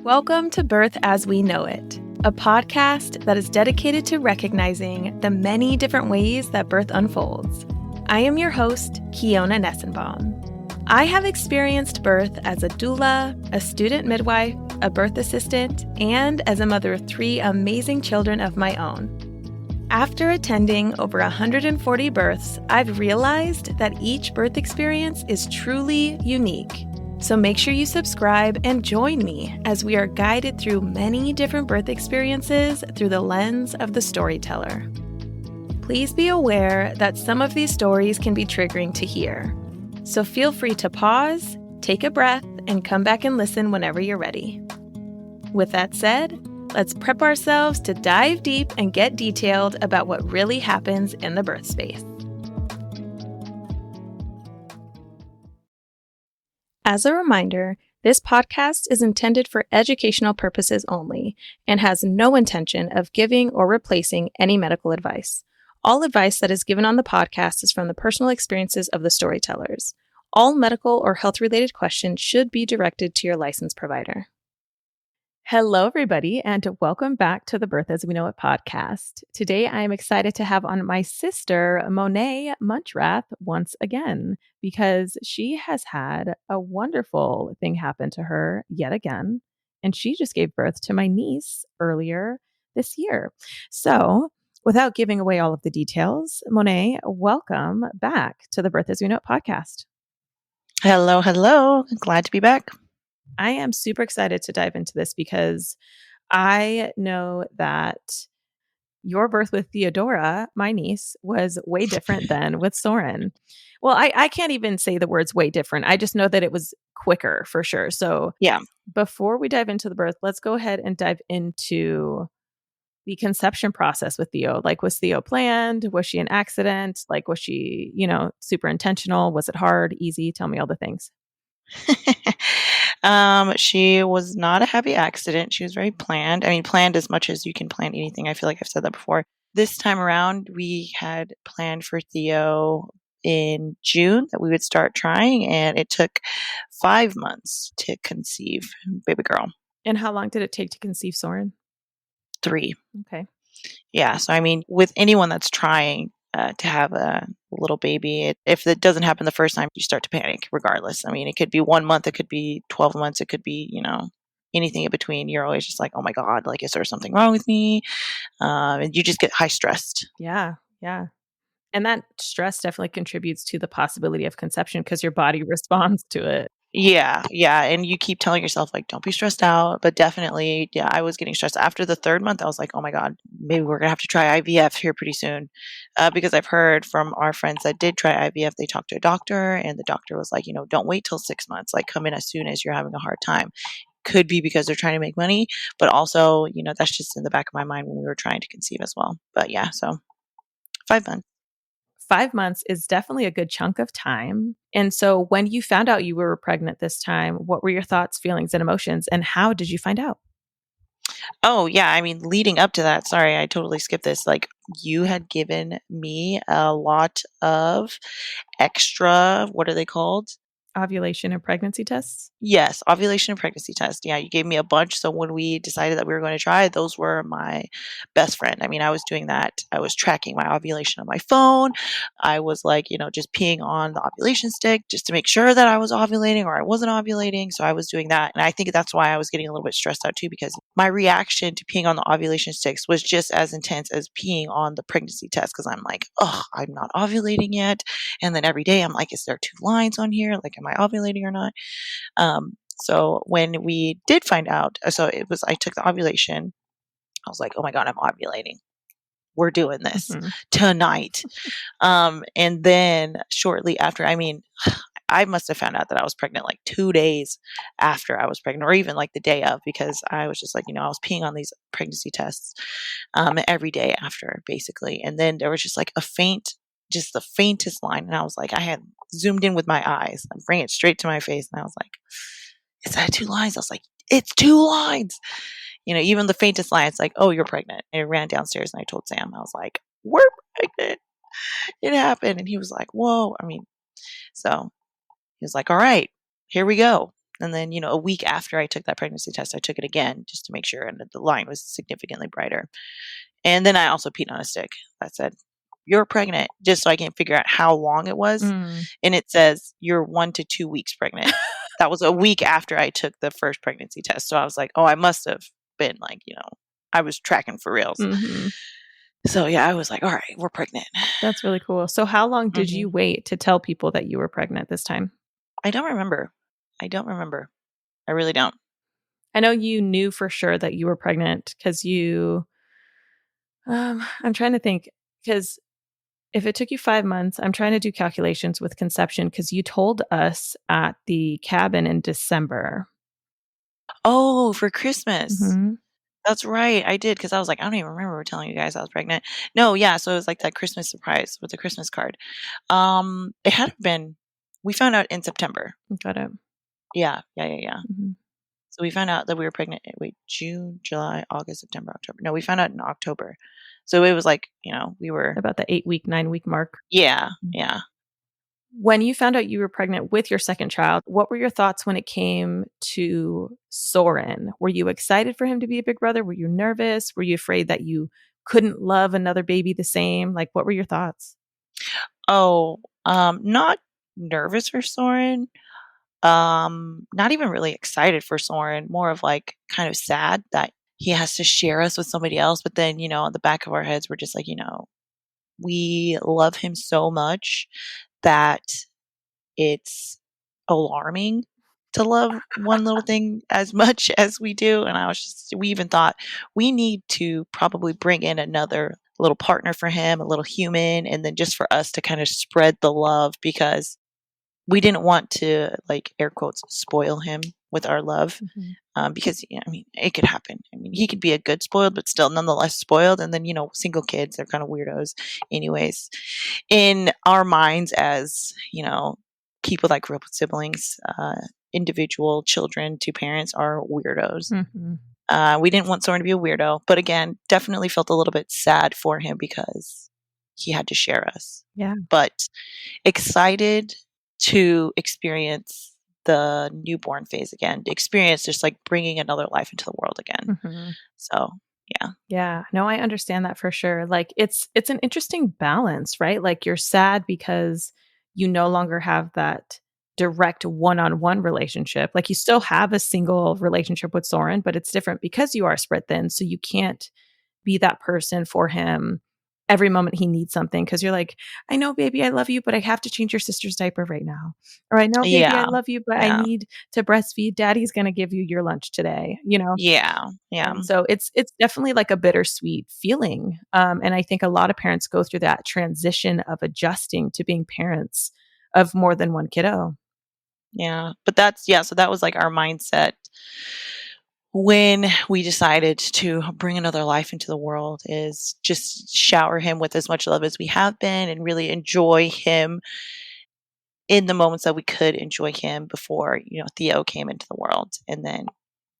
Welcome to Birth as We Know It, a podcast that is dedicated to recognizing the many different ways that birth unfolds. I am your host, Kiona Nessenbaum. I have experienced birth as a doula, a student midwife, a birth assistant, and as a mother of 3 amazing children of my own. After attending over 140 births, I've realized that each birth experience is truly unique. So make sure you subscribe and join me as we are guided through many different birth experiences through the lens of the storyteller. Please be aware that some of these stories can be triggering to hear. So feel free to pause, take a breath, and come back and listen whenever you're ready. With that said, let's prep ourselves to dive deep and get detailed about what really happens in the birth space. As a reminder, this podcast is intended for educational purposes only and has no intention of giving or replacing any medical advice. All advice that is given on the podcast is from the personal experiences of the storytellers. All medical or health-related questions should be directed to your licensed provider. Hello, everybody, and welcome back to the Birth as We Know It podcast. Today, I am excited to have on my sister, Monae Munchrath, once again, because she has had a wonderful thing happen to her yet again, and she just gave birth to my niece earlier this year. So, without giving away all of the details, Monae, welcome back to the Birth as We Know It podcast. Hello. Glad to be back. I am super excited to dive into this because I know that your birth with Theodora, my niece, was way different than with Soren. Well, I can't even say the words way different. I just know that it was quicker for sure. So Yeah. Before we dive into the birth, let's go ahead and dive into the conception process with Theo. Like, was Theo planned? Was she an accident? Like, was she, super intentional? Was it hard, easy? Tell me all the things. She was not a happy accident. She was very planned. I mean, planned as much as you can plan anything. I feel like I've said that before. This time around, we had planned for Theo in June that we would start trying, and it took 5 months to conceive baby girl. And how long did it take to conceive Soren? 3. Okay. Yeah. So, I mean, with anyone that's trying to have a little baby, if it doesn't happen the first time, you start to panic regardless. I mean, it could be 1 month, it could be 12 months, it could be, anything in between. You're always just like, oh my God, like, is there something wrong with me? And you just get high stressed. Yeah. And that stress definitely contributes to the possibility of conception because your body responds to it. Yeah. And you keep telling yourself, like, don't be stressed out. But definitely, yeah, I was getting stressed. After the 3rd month, I was like, oh my God, maybe we're going to have to try IVF here pretty soon. Because I've heard from our friends that did try IVF, they talked to a doctor, and the doctor was like, don't wait till 6 months. Like, come in as soon as you're having a hard time. Could be because they're trying to make money, but also, that's just in the back of my mind when we were trying to conceive as well. But yeah, so 5 months. 5 months is definitely a good chunk of time. And so when you found out you were pregnant this time, what were your thoughts, feelings, and emotions? And how did you find out? Oh, yeah. I mean, leading up to that, sorry, I totally skipped this. Like, you had given me a lot of extra, what are they called? Ovulation and pregnancy tests? Yes, ovulation and pregnancy test. Yeah, you gave me a bunch. So when we decided that we were going to try, those were my best friend. I mean, I was doing that. I was tracking my ovulation on my phone. I was like, just peeing on the ovulation stick just to make sure that I was ovulating or I wasn't ovulating. So I was doing that. And I think that's why I was getting a little bit stressed out too, because my reaction to peeing on the ovulation sticks was just as intense as peeing on the pregnancy test. Cause I'm like, oh, I'm not ovulating yet. And then every day I'm like, is there 2 lines on here? Like, am I ovulating or not? So when we did find out, I took the ovulation. I was like, oh my God, I'm ovulating. We're doing this tonight. And then shortly after, I mean, I must have found out that I was pregnant like 2 days after I was pregnant, or even like the day of, because I was just like, I was peeing on these pregnancy tests every day after, basically. And then there was just like just the faintest line. And I was like, I had zoomed in with my eyes and bring it straight to my face. And I was like, is that 2 lines? I was like, it's 2 lines. Even the faintest line, it's like, oh, you're pregnant. And I ran downstairs and I told Sam, I was like, we're pregnant. It happened. And he was like, whoa. I mean, so he was like, all right, here we go. And then, a week after I took that pregnancy test, I took it again just to make sure. And the line was significantly brighter. And then I also peed on a stick that said, "You're pregnant," just so I can figure out how long it was. Mm. And it says, "You're 1 to 2 weeks pregnant." That was a week after I took the first pregnancy test. So I was like, oh, I must have been like, I was tracking for reals. Mm-hmm. So yeah, I was like, all right, we're pregnant. That's really cool. So how long did you Mhm. wait to tell people that you were pregnant this time? I don't remember. I really don't. I know you knew for sure that you were pregnant because I'm trying to think, because if it took you 5 months, I'm trying to do calculations with conception because you told us at the cabin in December. Oh, for Christmas. Mm-hmm. That's right. I did, because I was like, I don't even remember telling you guys I was pregnant. No, yeah. So it was like that Christmas surprise with the Christmas card. It hadn't been. We found out in September. Got it. Yeah. Mm-hmm. So we found out that we were pregnant. Wait, June, July, August, September, October. No, we found out in October. So it was like, we were. About the 8-week, 9-week mark. Yeah. When you found out you were pregnant with your second child, what were your thoughts when it came to Soren? Were you excited for him to be a big brother? Were you nervous? Were you afraid that you couldn't love another baby the same? Like, what were your thoughts? Oh, not nervous for Soren. Not even really excited for Soren. More of like kind of sad that he has to share us with somebody else. But then, on the back of our heads, we're just like, we love him so much that it's alarming to love one little thing as much as we do. And we even thought we need to probably bring in another little partner for him, a little human, and then just for us to kind of spread the love, because we didn't want to, like, air quotes, spoil him with our love. Mm-hmm. Because, it could happen. He could be a good spoiled, but still nonetheless spoiled. And then, single kids, they're kind of weirdos anyways. In our minds as, people that grew up with siblings, individual children to parents are weirdos. Mm-hmm. We didn't want Soren to be a weirdo, but again, definitely felt a little bit sad for him because he had to share us. Yeah. But excited to experience the newborn phase again, to experience just like bringing another life into the world again. Mm-hmm. So, yeah. Yeah. No, I understand that for sure. Like it's an interesting balance, right? Like you're sad because you no longer have that direct one-on-one relationship. Like you still have a single relationship with Soren, but it's different because you are spread thin. So you can't be that person for him every moment he needs something, because you're like, I know, baby, I love you, but I have to change your sister's diaper right now. Or I know, baby, I Yeah. love you, but I Yeah. need to breastfeed. Daddy's going to give you your lunch today, Yeah. And so it's definitely like a bittersweet feeling. And I think a lot of parents go through that transition of adjusting to being parents of more than one kiddo. Yeah. But so that was like our mindset when we decided to bring another life into the world, is just shower him with as much love as we have been and really enjoy him in the moments that we could enjoy him before, Theo came into the world. And then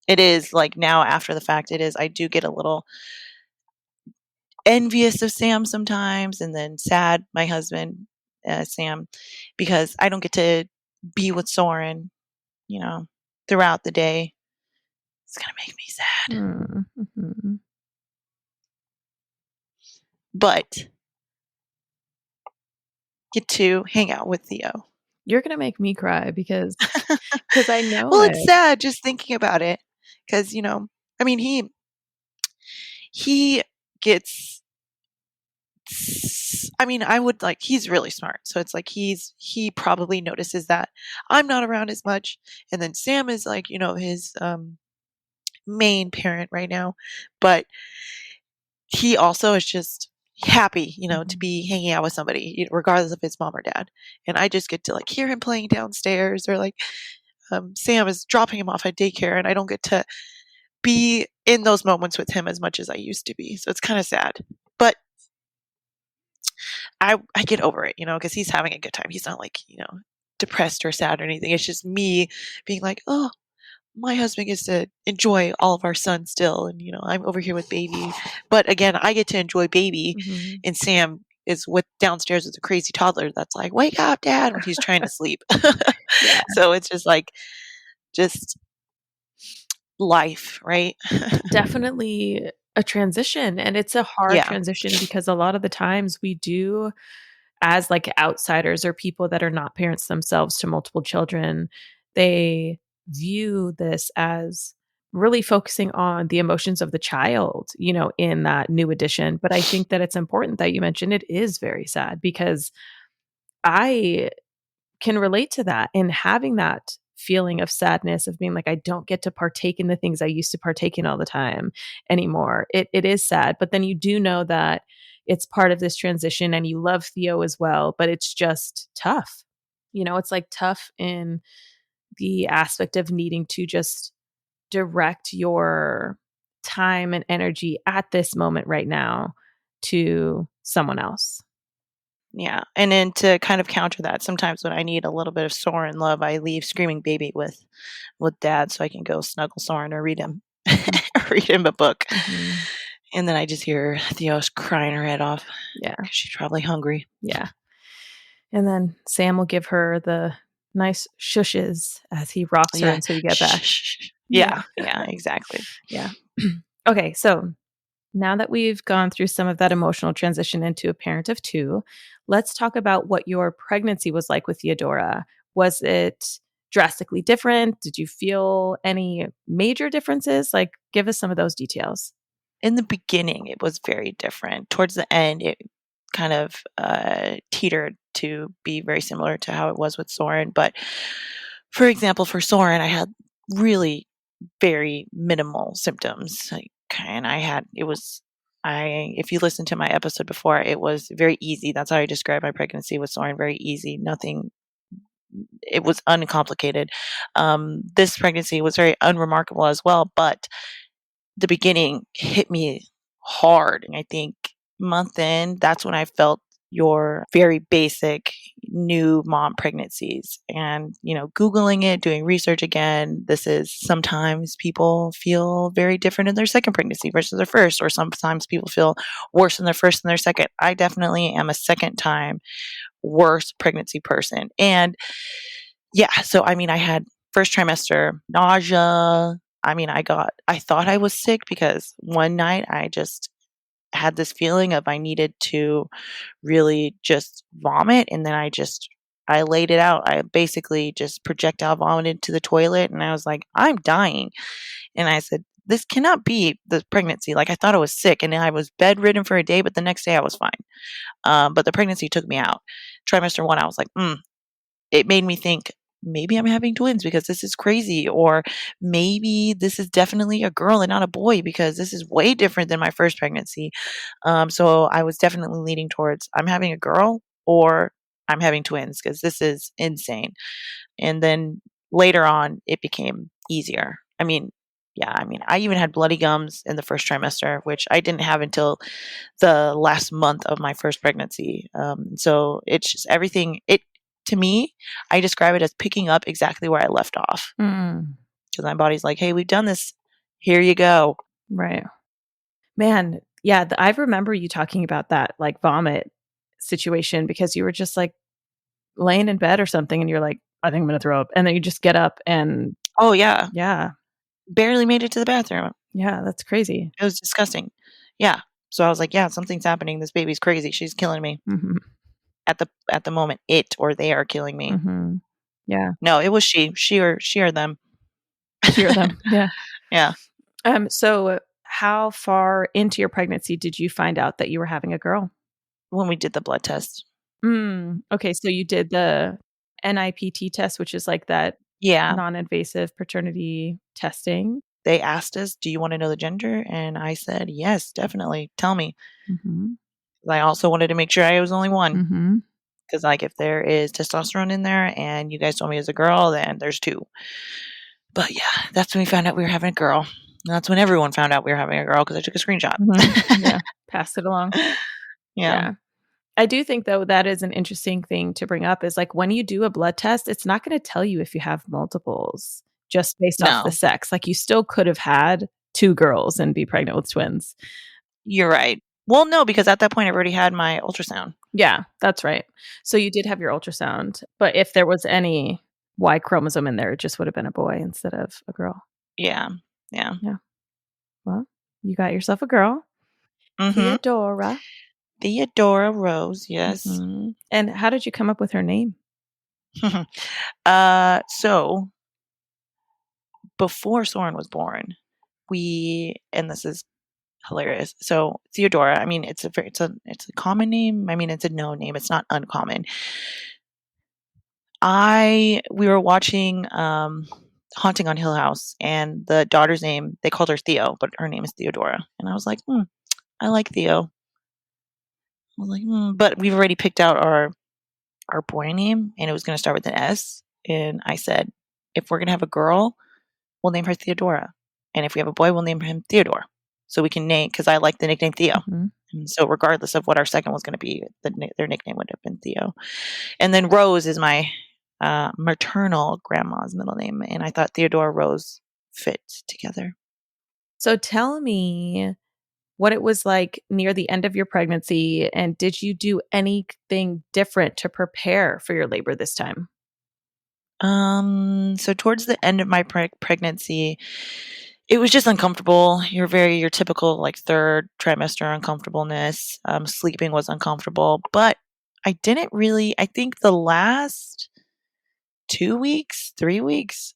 it is like now after the fact, I do get a little envious of Sam sometimes, and then sad, my husband, Sam, because I don't get to be with Soren, throughout the day. It's going to make me sad. Mm-hmm. But get to hang out with Theo. You're going to make me cry because I know Well, it. it's sad just thinking about it, because, he gets, I would like, he's really smart. So it's like he probably notices that I'm not around as much. And then Sam is like, his main parent right now. But he also is just happy, to be hanging out with somebody, regardless if it's mom or dad. And I just get to like hear him playing downstairs, or like Sam is dropping him off at daycare, and I don't get to be in those moments with him as much as I used to be. So it's kind of sad. But I get over it, because he's having a good time. He's not like, depressed or sad or anything. It's just me being like, oh, my husband gets to enjoy all of our sun still. And, I'm over here with baby. But again, I get to enjoy baby. Mm-hmm. And Sam is downstairs with a crazy toddler that's like, wake up, dad, when he's trying to sleep. Yeah. So it's just like, just life, right? Definitely a transition, and it's a hard Yeah. transition because a lot of the times we do, as like outsiders or people that are not parents themselves to multiple children, they view this as really focusing on the emotions of the child, in that new addition. But I think that it's important that you mentioned it is very sad because I can relate to that and having that feeling of sadness of being like, I don't get to partake in the things I used to partake in all the time anymore. It is sad, but then you do know that it's part of this transition and you love Theo as well, but it's just tough. It's like tough in the aspect of needing to just direct your time and energy at this moment right now to someone else. Yeah. And then to kind of counter that, sometimes when I need a little bit of Soren love, I leave Screaming Baby with dad so I can go snuggle Soren or read him read him a book. Mhm. And then I just hear Theo's crying her head off. Yeah. 'Cause she's probably hungry. Yeah. And then Sam will give her the nice shushes as he rocks her Yeah. until you get back. Yeah. Yeah, exactly. Yeah. Okay, so now that we've gone through some of that emotional transition into a parent of two, let's talk about what your pregnancy was like with Theodora. Was it drastically different? Did you feel any major differences? Like, give us some of those details. In the beginning, it was very different. Towards the end, it kind of teetered to be very similar to how it was with Soren. But for example, for Soren, I had really very minimal symptoms. And if you listen to my episode before, it was very easy. That's how I described my pregnancy with Soren. Very easy. Nothing, it was uncomplicated. This pregnancy was very unremarkable as well, but the beginning hit me hard. And I think month in, that's when I felt your very basic new mom pregnancies. And, Googling it, doing research again, this is sometimes people feel very different in their second pregnancy versus their first, or sometimes people feel worse in their first than their second. I definitely am a second time worse pregnancy person. And yeah, so I had first trimester nausea. I thought I was sick because one night I just had this feeling of I needed to really just vomit. And then I laid it out. I basically just projectile vomited to the toilet and I was like, I'm dying. And I said, this cannot be the pregnancy. Like I thought I was sick and I was bedridden for a day, but the next day I was fine. But the pregnancy took me out. Trimester one, I was like, it made me think maybe I'm having twins because this is crazy, or maybe this is definitely a girl and not a boy because this is way different than my first pregnancy. So I was definitely leaning towards I'm having a girl or I'm having twins because this is insane. And then later on, it became easier. I even had bloody gums in the first trimester, which I didn't have until the last month of my first pregnancy. So it's just everything. To me, I describe it as picking up exactly where I left off. Because my body's like, hey, we've done this. Here you go. Right. Man, yeah, I remember you talking about that like vomit situation because you were just like laying in bed or something and you're like, I think I'm going to throw up. And then you just get up and Oh, yeah. yeah. Barely made it to the bathroom. Yeah, that's crazy. It was disgusting. Yeah. So I was like, yeah, something's happening. This baby's crazy. She's killing me. Mm-hmm. At the moment, it or they are killing me. Mm-hmm. Yeah. No, it was she or them. She or them. Yeah. Yeah. So how far into your pregnancy did you find out that you were having a girl? When we did the blood test. Okay, so you did the NIPT test, which is like that Yeah. non-invasive paternity testing. They asked us, do you want to know the gender? And I said, yes, definitely. Tell me. Mm-hmm. I also wanted to make sure I was only one. Mm-hmm. Because, if there is testosterone in there and you guys told me it was a girl, then there's two. But yeah, that's when we found out we were having a girl. And that's when everyone found out we were having a girl because I took a screenshot. Mm-hmm. Yeah, passed it along. Yeah. I do think, though, that is an interesting thing to bring up is like when you do a blood test, it's not going to tell you if you have multiples just based off the sex. Like you still could have had two girls and be pregnant with twins. You're right. Well, no, because at that point I've already had my ultrasound. Yeah, that's right. So you did have your ultrasound, but if there was any Y chromosome in there. It just would have been a boy instead of a girl. Yeah. Yeah. Yeah. Well, you got yourself a girl, Mm-hmm. Theodora. Theodora Rose, yes. Mhm. And how did you come up with her name? So before Soren was born, and this is hilarious. So Theodora, I mean, it's a common name. I mean, it's a known name. It's not uncommon. We were watching Haunting on Hill House, and the daughter's name, they called her Theo, but her name is Theodora. And I was like, I like Theo. I was like, but we've already picked out our boy name, and it was going to start with an S. And I said, if we're going to have a girl, we'll name her Theodora. And if we have a boy, we'll name him Theodore. So we can name, because I like the nickname Theo. Mm-hmm. And so regardless of what our second was going to be, their nickname would have been Theo. And then Rose is my maternal grandma's middle name. And I thought Theodora Rose fit together. So tell me what it was like near the end of your pregnancy, and did you do anything different to prepare for your labor this time? So towards the end of my pregnancy, it was just uncomfortable. Your typical like third trimester uncomfortableness. Sleeping was uncomfortable, but I didn't really. I think the last 2 weeks, 3 weeks,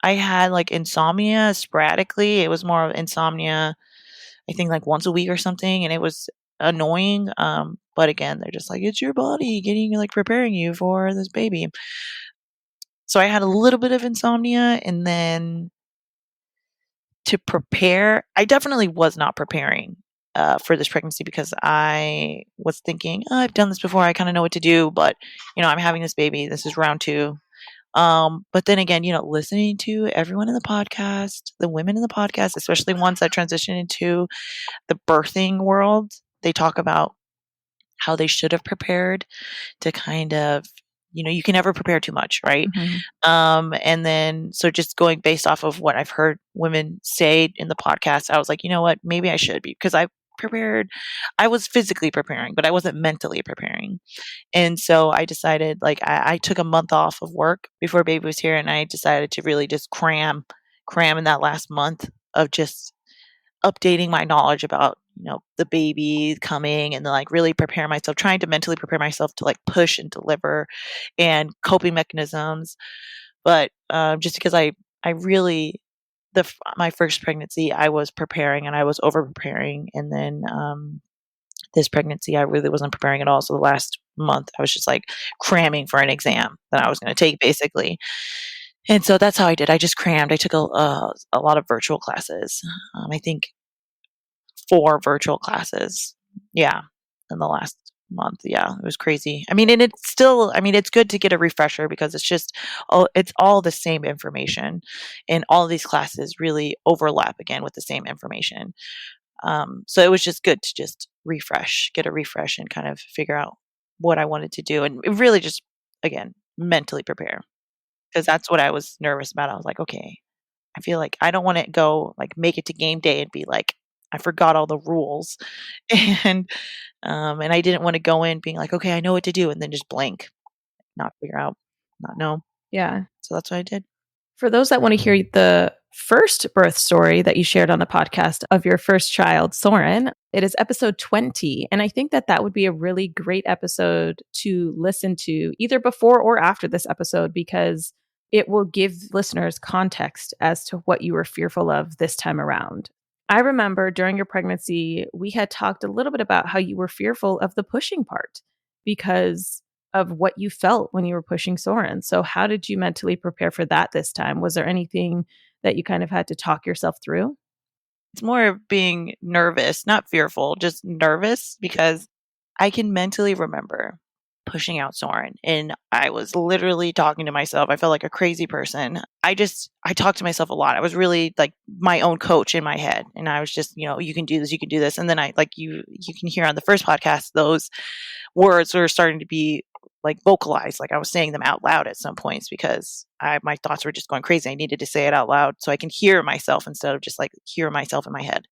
I had like insomnia sporadically. It was more of insomnia, I think like once a week or something, and it was annoying. But again, they're just like, it's your body getting like preparing you for this baby. So I had a little bit of insomnia, and then to prepare, I definitely was not preparing for this pregnancy because I was thinking, oh, I've done this before. I kind of know what to do, but I'm having this baby. This is round 2. But then again, listening to everyone in the podcast, the women in the podcast, especially ones that transition into the birthing world, they talk about how they should have prepared to kind of, you can never prepare too much, right? Mm-hmm. And then, so just going based off of what I've heard women say in the podcast, I was like, you know what, maybe I should be, because I was physically preparing, but I wasn't mentally preparing. And so I decided, like, I took a month off of work before baby was here, and I decided to really just cram in that last month of just updating my knowledge about, the baby coming, and then like really prepare myself, trying to mentally prepare myself to like push and deliver and coping mechanisms. But just because I really, my first pregnancy, I was preparing and I was over preparing. And then this pregnancy, I really wasn't preparing at all. So the last month, I was just like cramming for an exam that I was going to take, basically. And so that's how I did. I just crammed. I took a lot of virtual classes. I think 4 virtual classes. Yeah, in the last month. Yeah, it was crazy. I mean, and it's still, I mean, it's good to get a refresher because it's all the same information, and all of these classes really overlap again with the same information. So it was just good to just get a refresh, and kind of figure out what I wanted to do, and really just, again, mentally prepare, because that's what I was nervous about. I was like, okay, I feel like I don't want to go like make it to game day and be like, I forgot all the rules, and and I didn't want to go in being like, okay, I know what to do, and then just blank, not figure out, not know. Yeah. So that's what I did. For those that want to hear the first birth story that you shared on the podcast of your first child, Soren, it is episode 20. And I think that would be a really great episode to listen to either before or after this episode, because it will give listeners context as to what you were fearful of this time around. I remember during your pregnancy, we had talked a little bit about how you were fearful of the pushing part because of what you felt when you were pushing Soren. So how did you mentally prepare for that this time? Was there anything that you kind of had to talk yourself through? It's more of being nervous, not fearful, just nervous, because I can mentally remember pushing out Soren, and I was literally talking to myself. I felt like a crazy person. I talked to myself a lot. I was really like my own coach in my head, and I was just, you can do this, you can do this. And then I, like, you can hear on the first podcast, those words were starting to be like vocalized, like I was saying them out loud at some points, because my thoughts were just going crazy. I needed to say it out loud so I can hear myself instead of just like hear myself in my head.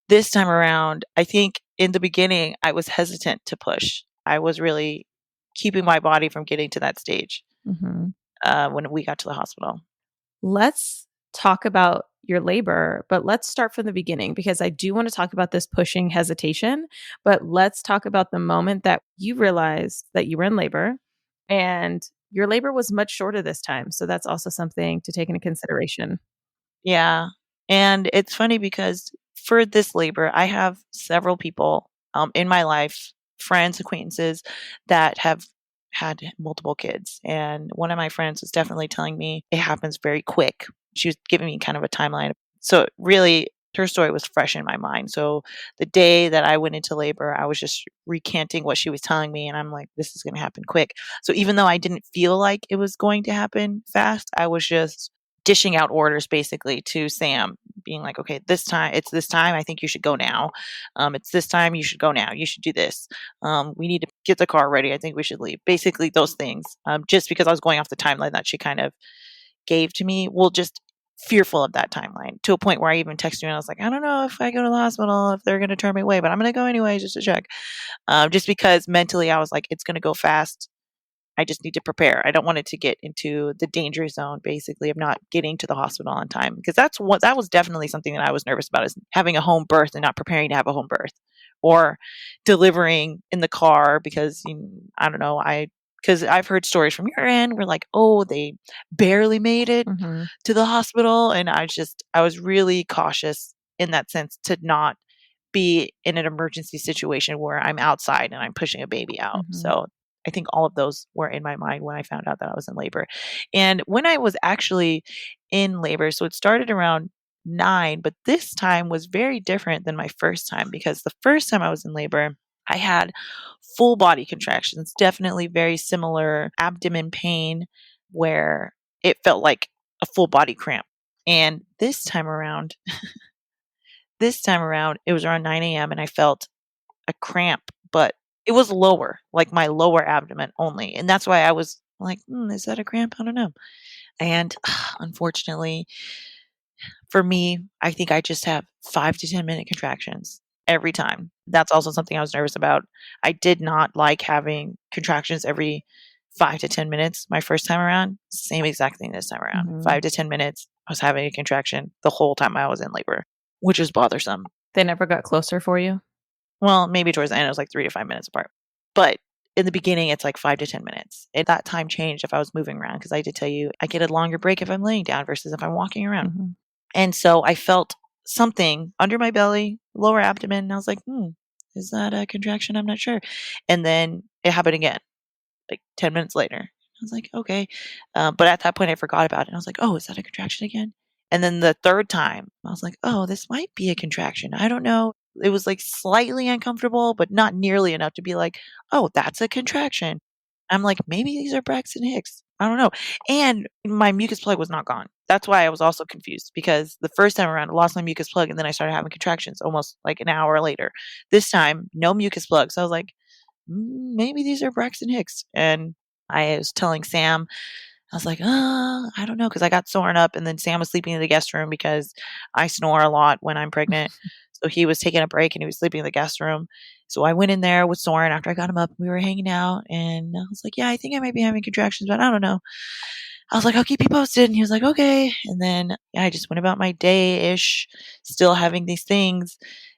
This time around, I think in the beginning, I was hesitant to push. I was really keeping my body from getting to that stage. Mm-hmm. when we got to the hospital. Let's talk about your labor, but let's start from the beginning because I do want to talk about this pushing hesitation. But let's talk about the moment that you realized that you were in labor and your labor was much shorter this time. So that's also something to take into consideration. Yeah. And it's funny because for this labor, I have several people in my life, friends, acquaintances, that have had multiple kids. And one of my friends was definitely telling me it happens very quick. She was giving me kind of a timeline. So really, her story was fresh in my mind. So the day that I went into labor, I was just recanting what she was telling me. And I'm like, this is going to happen quick. So even though I didn't feel like it was going to happen fast, I was just dishing out orders basically to Sam, being like, okay, it's this time. I think you should go now. It's this time. You should go now. You should do this. We need to get the car ready. I think we should leave. Basically, those things. Just because I was going off the timeline that she kind of gave to me, well, just fearful of that timeline to a point where I even texted you and I was like, I don't know if I go to the hospital, if they're going to turn me away, but I'm going to go anyway just to check. Just because mentally I was like, it's going to go fast. I just need to prepare. I don't want it to get into the danger zone, basically, of not getting to the hospital on time. Because that was definitely something that I was nervous about, is having a home birth and not preparing to have a home birth, or delivering in the car because I don't know. Because I've heard stories from your end where like, oh, they barely made it Mm-hmm. to the hospital, and I was really cautious in that sense to not be in an emergency situation where I'm outside and I'm pushing a baby out. Mm-hmm. So I think all of those were in my mind when I found out that I was in labor. And when I was actually in labor, so it started around 9, but this time was very different than my first time, because the first time I was in labor, I had full body contractions, definitely very similar abdomen pain where it felt like a full body cramp. And this time around, it was around 9 a.m. and I felt a cramp, but it was lower, like my lower abdomen only. And that's why I was like, is that a cramp? I don't know. And unfortunately, for me, I think I just have 5 to 10 minute contractions every time. That's also something I was nervous about. I did not like having contractions every 5 to 10 minutes my first time around. Same exact thing this time around. Mm-hmm. 5 to 10 minutes, I was having a contraction the whole time I was in labor, which is bothersome. They never got closer for you? Well, maybe towards the end, it was like 3 to 5 minutes apart. But in the beginning, it's like 5 to 10 minutes. And that time changed if I was moving around, because I did tell you I get a longer break if I'm laying down versus if I'm walking around. Mm-hmm. And so I felt something under my belly, lower abdomen. And I was like, is that a contraction? I'm not sure. And then it happened again, like 10 minutes later. I was like, okay. But at that point, I forgot about it. And I was like, oh, is that a contraction again? And then the third time, I was like, oh, this might be a contraction. I don't know. It was like slightly uncomfortable, but not nearly enough to be like, oh, that's a contraction. I'm like, maybe these are Braxton Hicks. I don't know. And my mucus plug was not gone. That's why I was also confused, because the first time around, I lost my mucus plug and then I started having contractions almost like an hour later. This time, no mucus plug. So I was like, maybe these are Braxton Hicks. And I was telling Sam, I was like, I don't know, because I got Soren up, and then Sam was sleeping in the guest room because I snore a lot when I'm pregnant. So he was taking a break and he was sleeping in the guest room. So I went in there with Soren after I got him up. We were hanging out, and I was like, yeah, I think I might be having contractions, but I don't know. I was like, I'll keep you posted. And he was like, okay. And then I just went about my day-ish, still having these things.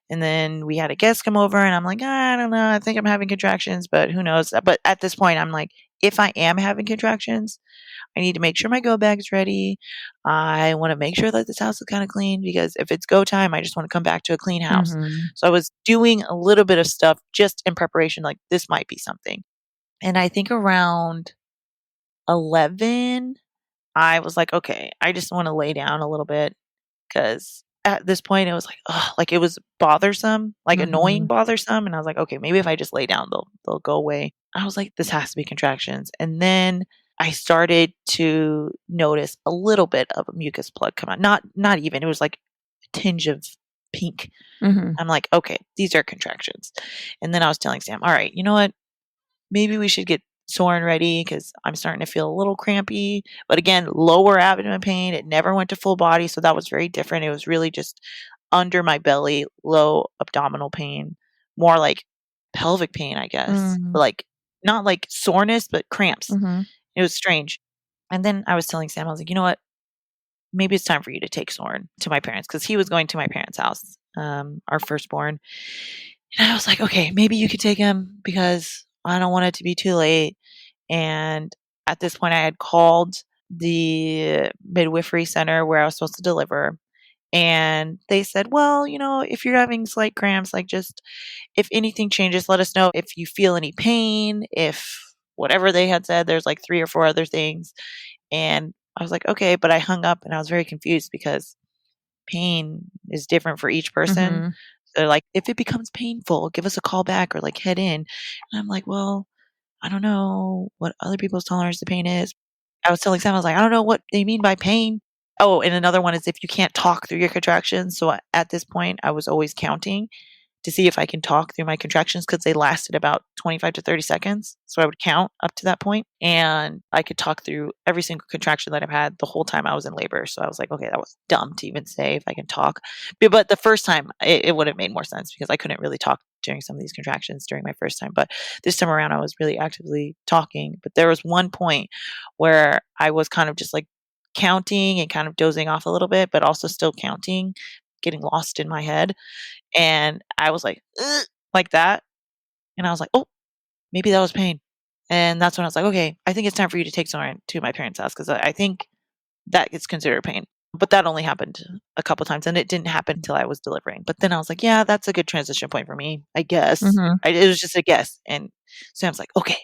And then we had a guest come over, and I'm like, I don't know. I think I'm having contractions, but who knows? But at this point, I'm like, if I am having contractions, I need to make sure my go bag's ready. I want to make sure that this house is kind of clean, because if it's go time, I just want to come back to a clean house. Mm-hmm. So I was doing a little bit of stuff just in preparation, like this might be something. And I think around 11, I was like, okay, I just want to lay down a little bit, because at this point it was like, like it was bothersome, like annoying Mm-hmm. bothersome. And I was like, okay, maybe if I just lay down, they'll go away. I was like, this has to be contractions. And then I started to notice a little bit of a mucus plug come out. Not even, it was like a tinge of pink. Mm-hmm. I'm like, okay, these are contractions. And then I was telling Sam, all right, you know what? Maybe we should get Soren ready, because I'm starting to feel a little crampy. But again, lower abdomen pain. It never went to full body, so that was very different. It was really just under my belly, low abdominal pain, more like pelvic pain, I guess. Mm-hmm. Like not like soreness, but cramps. Mm-hmm. It was strange. And then I was telling Sam, I was like, you know what? Maybe it's time for you to take Soren to my parents, because he was going to my parents' house, our firstborn. And I was like, okay, maybe you could take him because I don't want it to be too late. And at this point, I had called the midwifery center where I was supposed to deliver. And they said, well, if you're having slight cramps, like just if anything changes, let us know. If you feel any pain, if whatever they had said, there's like 3 or 4 other things. And I was like, okay, but I hung up and I was very confused because pain is different for each person. Mm-hmm. They're like, if it becomes painful, give us a call back or like head in. And I'm like, well, I don't know what other people's tolerance to pain is. I was telling Sam, I was like, I don't know what they mean by pain. Oh, and another one is if you can't talk through your contractions. So at this point, I was always counting to see if I can talk through my contractions because they lasted about 25 to 30 seconds. So I would count up to that point and I could talk through every single contraction that I've had the whole time I was in labor. So I was like, okay, that was dumb to even say if I can talk. But the first time it would have made more sense because I couldn't really talk during some of these contractions during my first time. But this time around, I was really actively talking. But there was one point where I was kind of just like counting and kind of dozing off a little bit, but also still counting, getting lost in my head. And I was like, "Ugh," like that. And I was like, oh, maybe that was pain. And that's when I was like, okay, I think it's time for you to take Soren to my parents' house because I think that gets considered pain. But that only happened a couple times and it didn't happen until I was delivering. But then I was like, yeah, that's a good transition point for me, I guess. Mm-hmm. It was just a guess. And Sam's like, okay.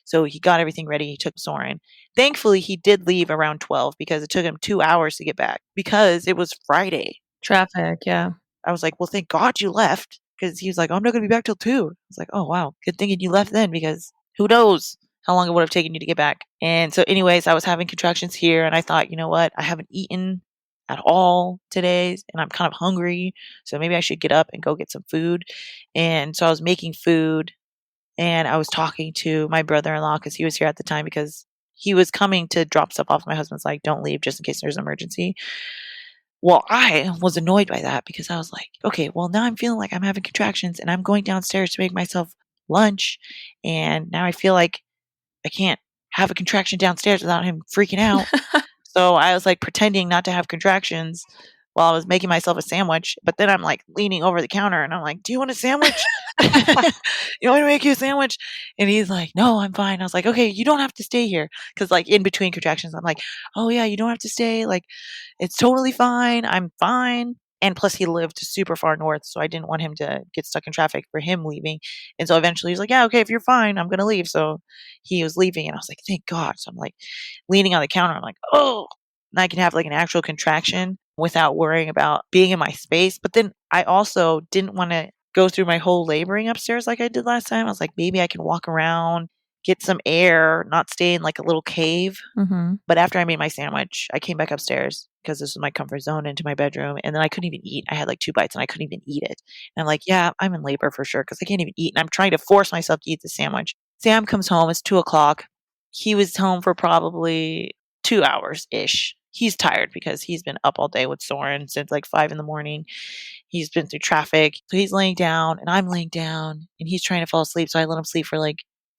So he got everything ready. He took Soren. Thankfully, he did leave around 12 because it took him 2 hours to get back because it was Friday. Traffic, yeah. I was like, well, thank God you left. Because he was like, I'm not going to be back till 2. I was like, oh, wow. Good thing you left then because who knows how long it would have taken you to get back. And so anyways, I was having contractions here and I thought, you know what? I haven't eaten at all today and I'm kind of hungry. So maybe I should get up and go get some food. And so I was making food and I was talking to my brother-in-law because he was here at the time because he was coming to drop stuff off. My husband's like, don't leave just in case there's an emergency. Well, I was annoyed by that because I was like, okay, well, now I'm feeling like I'm having contractions and I'm going downstairs to make myself lunch. And now I feel like I can't have a contraction downstairs without him freaking out. So I was like pretending not to have contractions while I was making myself a sandwich. But then I'm like leaning over the counter and I'm like, do you want a sandwich? You want me to make you a sandwich? And he's like, no, I'm fine. I was like, okay, you don't have to stay here. Cause like in between contractions, I'm like, oh yeah, you don't have to stay. Like it's totally fine. I'm fine. And plus he lived super far north. So I didn't want him to get stuck in traffic for him leaving. And so eventually he's like, yeah, okay, if you're fine, I'm going to leave. So he was leaving and I was like, thank God. So I'm like leaning on the counter. I'm like, oh, and I can have like an actual contraction without worrying about being in my space. But then I also didn't want to go through my whole laboring upstairs like I did last time. I was like, maybe I can walk around, get some air, not stay in like a little cave. Mm-hmm. But after I made my sandwich, I came back upstairs because this was my comfort zone into my bedroom. And then I couldn't even eat. I had like 2 bites and I couldn't even eat it. And I'm like, yeah, I'm in labor for sure because I can't even eat. And I'm trying to force myself to eat the sandwich. Sam comes home. It's 2:00. He was home for probably 2 hours ish. He's tired because he's been up all day with Soren since like 5 in the morning. He's been through traffic. So he's laying down and I'm laying down and he's trying to fall asleep. So I let him sleep for like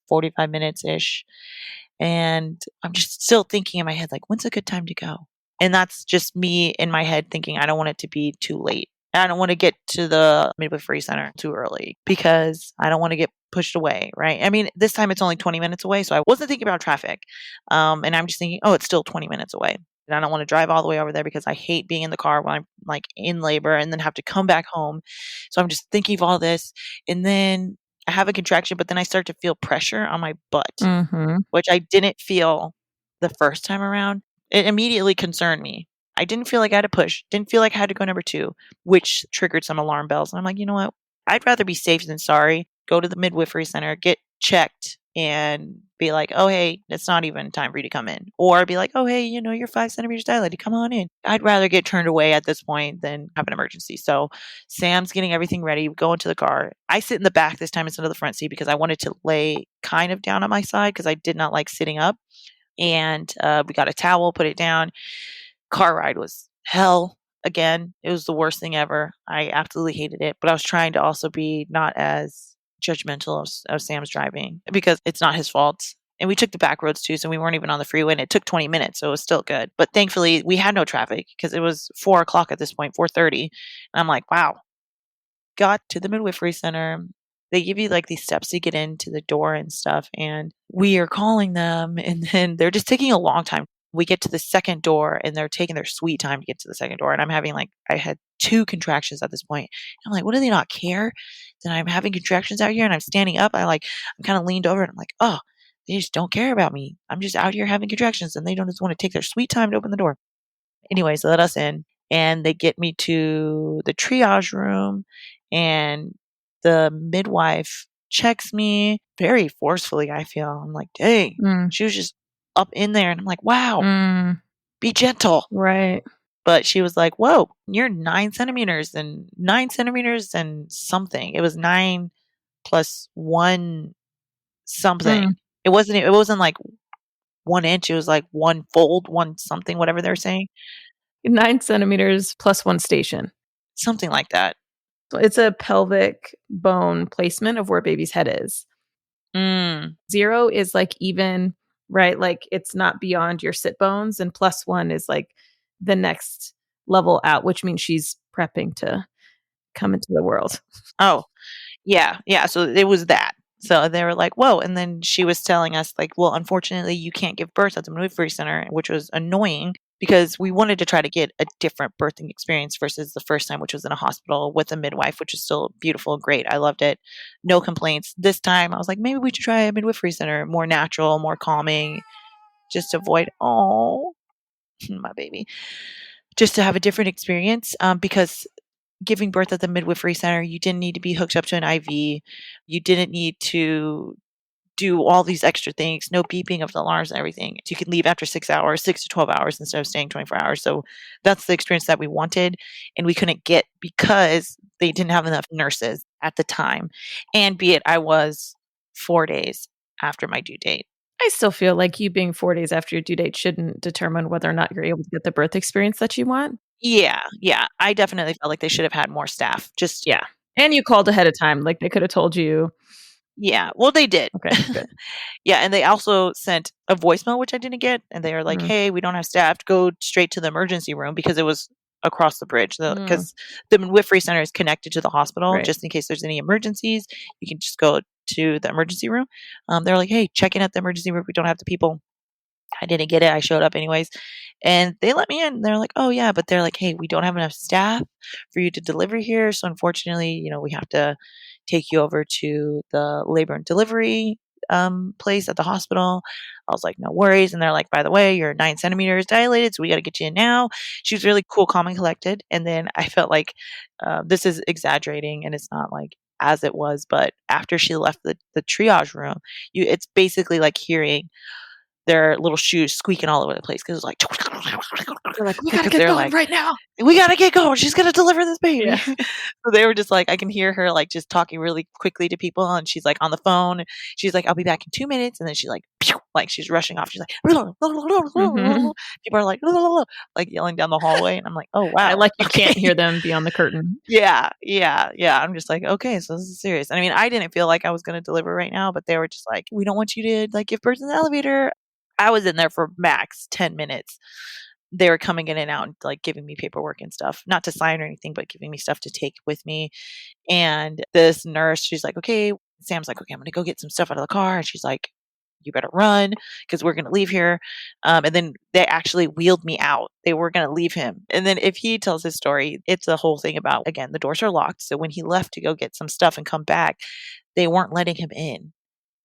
45 minutes ish. And I'm just still thinking in my head, like, when's a good time to go? And that's just me in my head thinking, I don't want it to be too late. I don't want to get to the midwifery center too early because I don't want to get pushed away, right? I mean, this time it's only 20 minutes away. So I wasn't thinking about traffic. And I'm just thinking, oh, it's still 20 minutes away. And I don't want to drive all the way over there because I hate being in the car when I'm like in labor and then have to come back home. So I'm just thinking of all this. And then I have a contraction, but then I start to feel pressure on my butt, Mm-hmm. which I didn't feel the first time around. It immediately concerned me. I didn't feel like I had to push, didn't feel like I had to go number 2, which triggered some alarm bells. And I'm like, you know what? I'd rather be safe than sorry. Go to the midwifery center, get checked, and be like, oh, hey, it's not even time for you to come in. Or be like, oh, hey, you're 5 centimeters dilated. Come on in. I'd rather get turned away at this point than have an emergency. So Sam's getting everything ready. We go into the car. I sit in the back this time instead of the front seat because I wanted to lay kind of down on my side because I did not like sitting up. And we got a towel, put it down. Car ride was hell. Again, it was the worst thing ever. I absolutely hated it. But I was trying to also be not as judgmental of Sam's driving because it's not his fault. And we took the back roads too, so we weren't even on the freeway, and it took 20 minutes, so it was still good. But thankfully, we had no traffic because it was 4 o'clock at this point, 4:30. And I'm like, wow. Got to the midwifery center. They give you like these steps to get into the door and stuff. And we are calling them, and then they're just taking a long time. We get to the second door, and they're taking their sweet time to get to the second door. And I'm having I had 2 contractions at this point. I'm like, what, do they not care that I'm having contractions out here and I'm standing up? I'm kind of leaned over, and I'm like, oh, they just don't care about me. I'm just out here having contractions, and they don't just want to take their sweet time to open the door. Anyway, so let us in, and they get me to the triage room, and the midwife checks me very forcefully, I feel. I'm like, dang. She was just up in there, and I'm like, wow, be gentle. Right. But she was like, whoa, you're 9 centimeters and something. It was 9 plus 1 something. It wasn't like 1 inch. It was like 1 fold, 1 something, whatever they're saying. 9 centimeters plus 1 station. Something like that. So it's a pelvic bone placement of where baby's head is. 0 is like even, right? Like it's not beyond your sit bones, and plus 1 is like the next level out, which means she's prepping to come into the world. Oh, yeah. Yeah. So it was that. So they were like, whoa. And then she was telling us like, well, unfortunately, you can't give birth at the midwifery center, which was annoying because we wanted to try to get a different birthing experience versus the first time, which was in a hospital with a midwife, which is still beautiful, great. I loved it. No complaints. This time I was like, maybe we should try a midwifery center, more natural, more calming, just to avoid, oh, my baby, just to have a different experience. Because giving birth at the midwifery center, you didn't need to be hooked up to an IV. You didn't need to do all these extra things, no beeping of the alarms and everything. You can leave after 6 hours, 6 to 12 hours instead of staying 24 hours. So that's the experience that we wanted, and we couldn't get because they didn't have enough nurses at the time. And be it, I was 4 days after my due date. I still feel like you being 4 days after your due date shouldn't determine whether or not you're able to get the birth experience that you want. Yeah. I definitely felt like they should have had more staff. Just yeah. And you called ahead of time. Like they could have told you. Yeah. Well, they did. Okay, good. Yeah. And they also sent a voicemail, which I didn't get. And they were like, hey, we don't have staff. Go straight to the emergency room, because it was across the bridge. Because the midwifery center is connected to the hospital. Right. Just in case there's any emergencies, you can just go to the emergency room. They're like, hey, check in at the emergency room. We don't have the people. I didn't get it. I showed up anyways. And they let me in. They're like, oh, yeah. But they're like, hey, we don't have enough staff for you to deliver here. So unfortunately, we have to take you over to the labor and delivery place at the hospital. I was like, no worries. And they're like, by the way, you're 9 centimeters dilated, so we got to get you in now. She was really cool, calm, and collected. And then I felt like this is exaggerating, and it's not like as it was. But after she left the triage room, it's basically like hearing their little shoes squeaking all over the place, because it was like, they're like, we gotta get going right now. We gotta get going. She's gonna deliver this baby. Yeah. So they were just like, I can hear her like just talking really quickly to people, and she's like on the phone. She's like, I'll be back in 2 minutes, and then she's like, pew, like she's rushing off. She's like, people are like yelling down the hallway, and I'm like, oh wow, I like you can't hear them beyond the curtain. Yeah. I'm just like, okay, so this is serious. And I mean, I didn't feel like I was gonna deliver right now, but they were just like, we don't want you to like give birth in the elevator. I was in there for max 10 minutes. They were coming in and out and like giving me paperwork and stuff, not to sign or anything, but giving me stuff to take with me. And this nurse, she's like, okay, Sam's like, okay, I'm going to go get some stuff out of the car. And she's like, you better run because we're going to leave here. And then they actually wheeled me out. They were going to leave him. And then if he tells his story, it's a whole thing about, again, the doors are locked. So when he left to go get some stuff and come back, they weren't letting him in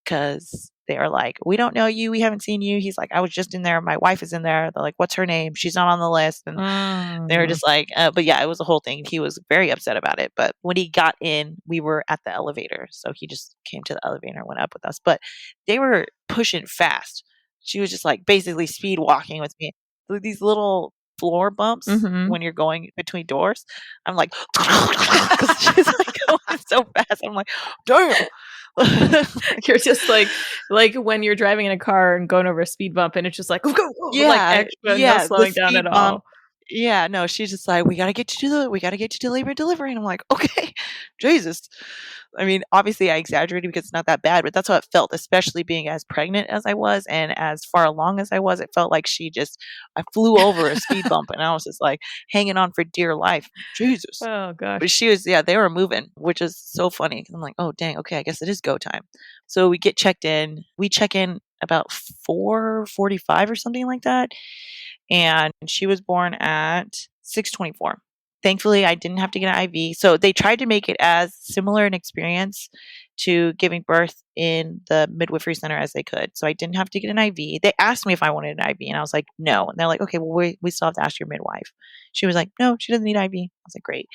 because they are like, we don't know you. We haven't seen you. He's like, I was just in there. My wife is in there. They're like, what's her name? She's not on the list. And they were just like, but yeah, it was a whole thing. He was very upset about it. But when he got in, we were at the elevator. So he just came to the elevator and went up with us. But they were pushing fast. She was just like basically speed walking with me. These little floor bumps when you're going between doors. I'm like, because she's like going so fast. I'm like, damn. You're just like when you're driving in a car and going over a speed bump, and it's just like, go, yeah, like extra, no slowing down at all. Yeah, no, she's just like, we got to get you to labor and delivery. And I'm like, okay, Jesus. I mean, obviously I exaggerated because it's not that bad, but that's how it felt, especially being as pregnant as I was and as far along as I was. It felt like I flew over a speed bump and I was just like hanging on for dear life. Jesus. Oh But gosh. yeah, they were moving, which is so funny. 'Cause I'm like, oh, dang, okay, I guess it is go time. So we get checked in. We check in about 4:45 or something like that. And she was born at 6:24. Thankfully, I didn't have to get an IV. So they tried to make it as similar an experience to giving birth in the midwifery center as they could. So I didn't have to get an IV. They asked me if I wanted an IV, and I was like, no. And they're like, okay, well, we still have to ask your midwife. She was like, no, she doesn't need IV. I was like, great.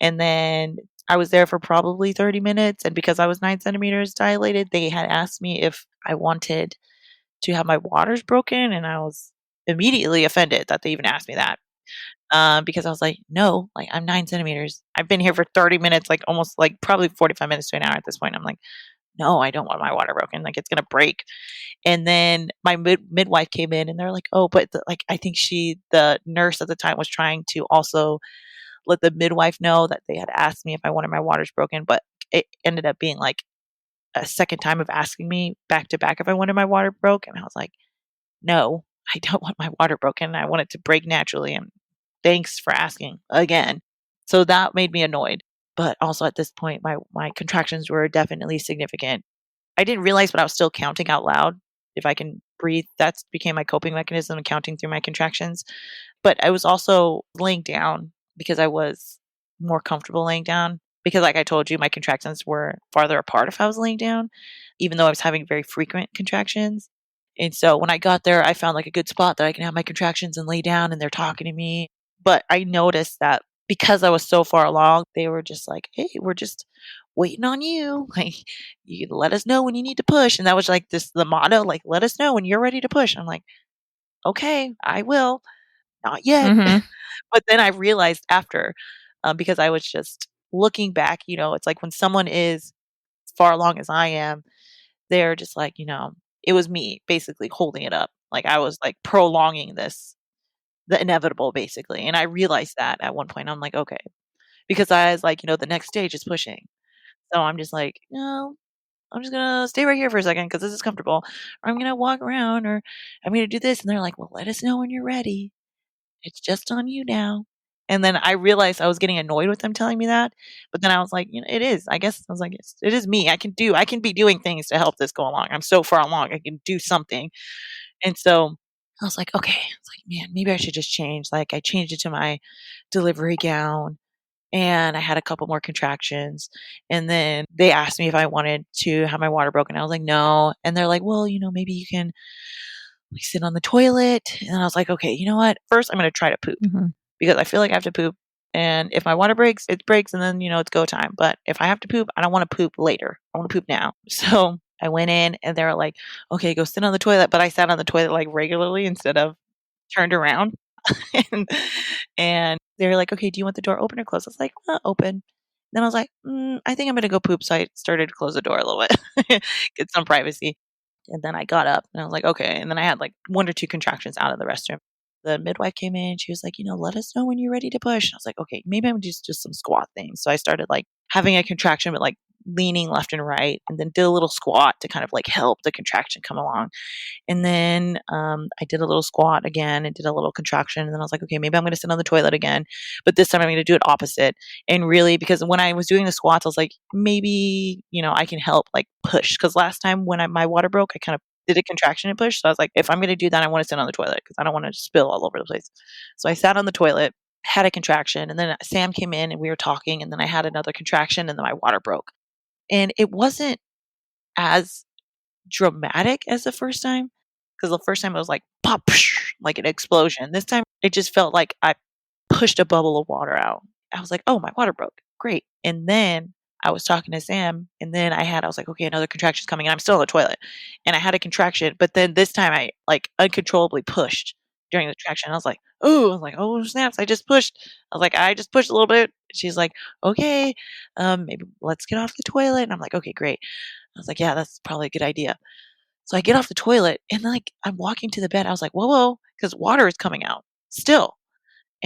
And then I was there for probably 30 minutes. And because I was 9 centimeters dilated, they had asked me if I wanted to have my waters broken. And I was immediately offended that they even asked me that. Because I was like, no, like I'm 9 centimeters. I've been here for 30 minutes, like almost like probably 45 minutes to an hour at this point. I'm like, no, I don't want my water broken. Like it's going to break. And then my midwife came in and they're like, oh, but like, I think the nurse at the time was trying to also let the midwife know that they had asked me if I wanted my waters broken, but it ended up being like a second time of asking me back to back if I wanted my water broke. And I was like, no, I don't want my water broken. I want it to break naturally. And thanks for asking again. So that made me annoyed. But also at this point, my contractions were definitely significant. I didn't realize, but I was still counting out loud. If I can breathe, that became my coping mechanism, counting through my contractions. But I was also laying down because I was more comfortable laying down. Because, like I told you, my contractions were farther apart if I was laying down, even though I was having very frequent contractions. And so when I got there, I found like a good spot that I can have my contractions and lay down, and they're talking to me. But I noticed that because I was so far along, they were just like, hey, we're just waiting on you. Like, you let us know when you need to push. And that was like the motto, like, let us know when you're ready to push. I'm like, okay, I will. Not yet. Mm-hmm. But then I realized after, because I was just looking back, it's like when someone is far along as I am, they're just like, it was me basically holding it up. Like I was like prolonging the inevitable basically. And I realized that at one point. I'm like, okay. Because I was like, the next stage is pushing. So I'm just like, no, I'm just gonna stay right here for a second because this is comfortable. Or I'm gonna walk around or I'm gonna do this. And they're like, well, let us know when you're ready. It's just on you now. And then I realized I was getting annoyed with them telling me that. But then I was like, it is. I guess I was like, it is me. I can be doing things to help this go along. I'm so far along. I can do something. And so I was like, okay. It's like, man, maybe I should just change. Like I changed it to my delivery gown and I had a couple more contractions. And then they asked me if I wanted to have my water broken. I was like, no. And they're like, well, maybe you can sit on the toilet. And I was like, okay, you know what? First, I'm going to try to poop Mm-hmm. because I feel like I have to poop. And if my water breaks, it breaks. And then, it's go time. But if I have to poop, I don't want to poop later. I want to poop now. So I went in and they were like, okay, go sit on the toilet. But I sat on the toilet like regularly instead of turned around. and, and they were like, okay, do you want the door open or closed? I was like, open. Then I was like, I think I'm going to go poop. So I started to close the door a little bit, get some privacy. And then I got up and I was like, okay. And then I had like 1 or 2 contractions out of the restroom. The midwife came in. She was like, let us know when you're ready to push. I was like, okay, maybe I'm gonna just some squat things. So I started like having a contraction, but like leaning left and right, and then did a little squat to kind of like help the contraction come along. And then I did a little squat again and did a little contraction. And then I was like, okay, maybe I'm going to sit on the toilet again. But this time I'm going to do it opposite. And really, because when I was doing the squats, I was like, maybe, I can help like push. Because last time when my water broke, I kind of did a contraction and push. So I was like, if I'm going to do that, I want to sit on the toilet because I don't want to spill all over the place. So I sat on the toilet, had a contraction. And then Sam came in and we were talking. And then I had another contraction and then my water broke. And it wasn't as dramatic as the first time because the first time it was like pop, like an explosion. This time it just felt like I pushed a bubble of water out. I was like, oh, my water broke. Great. And then I was talking to Sam and then I was like, okay, another contraction's coming and I'm still on the toilet. And I had a contraction, but then this time I like uncontrollably pushed during the contraction. I was like, oh snaps, I just pushed. I was like, I just pushed a little bit. She's like, okay, maybe let's get off the toilet. And I'm like, okay, great. I was like, yeah, that's probably a good idea. So I get off the toilet and like I'm walking to the bed. I was like, whoa, because water is coming out still.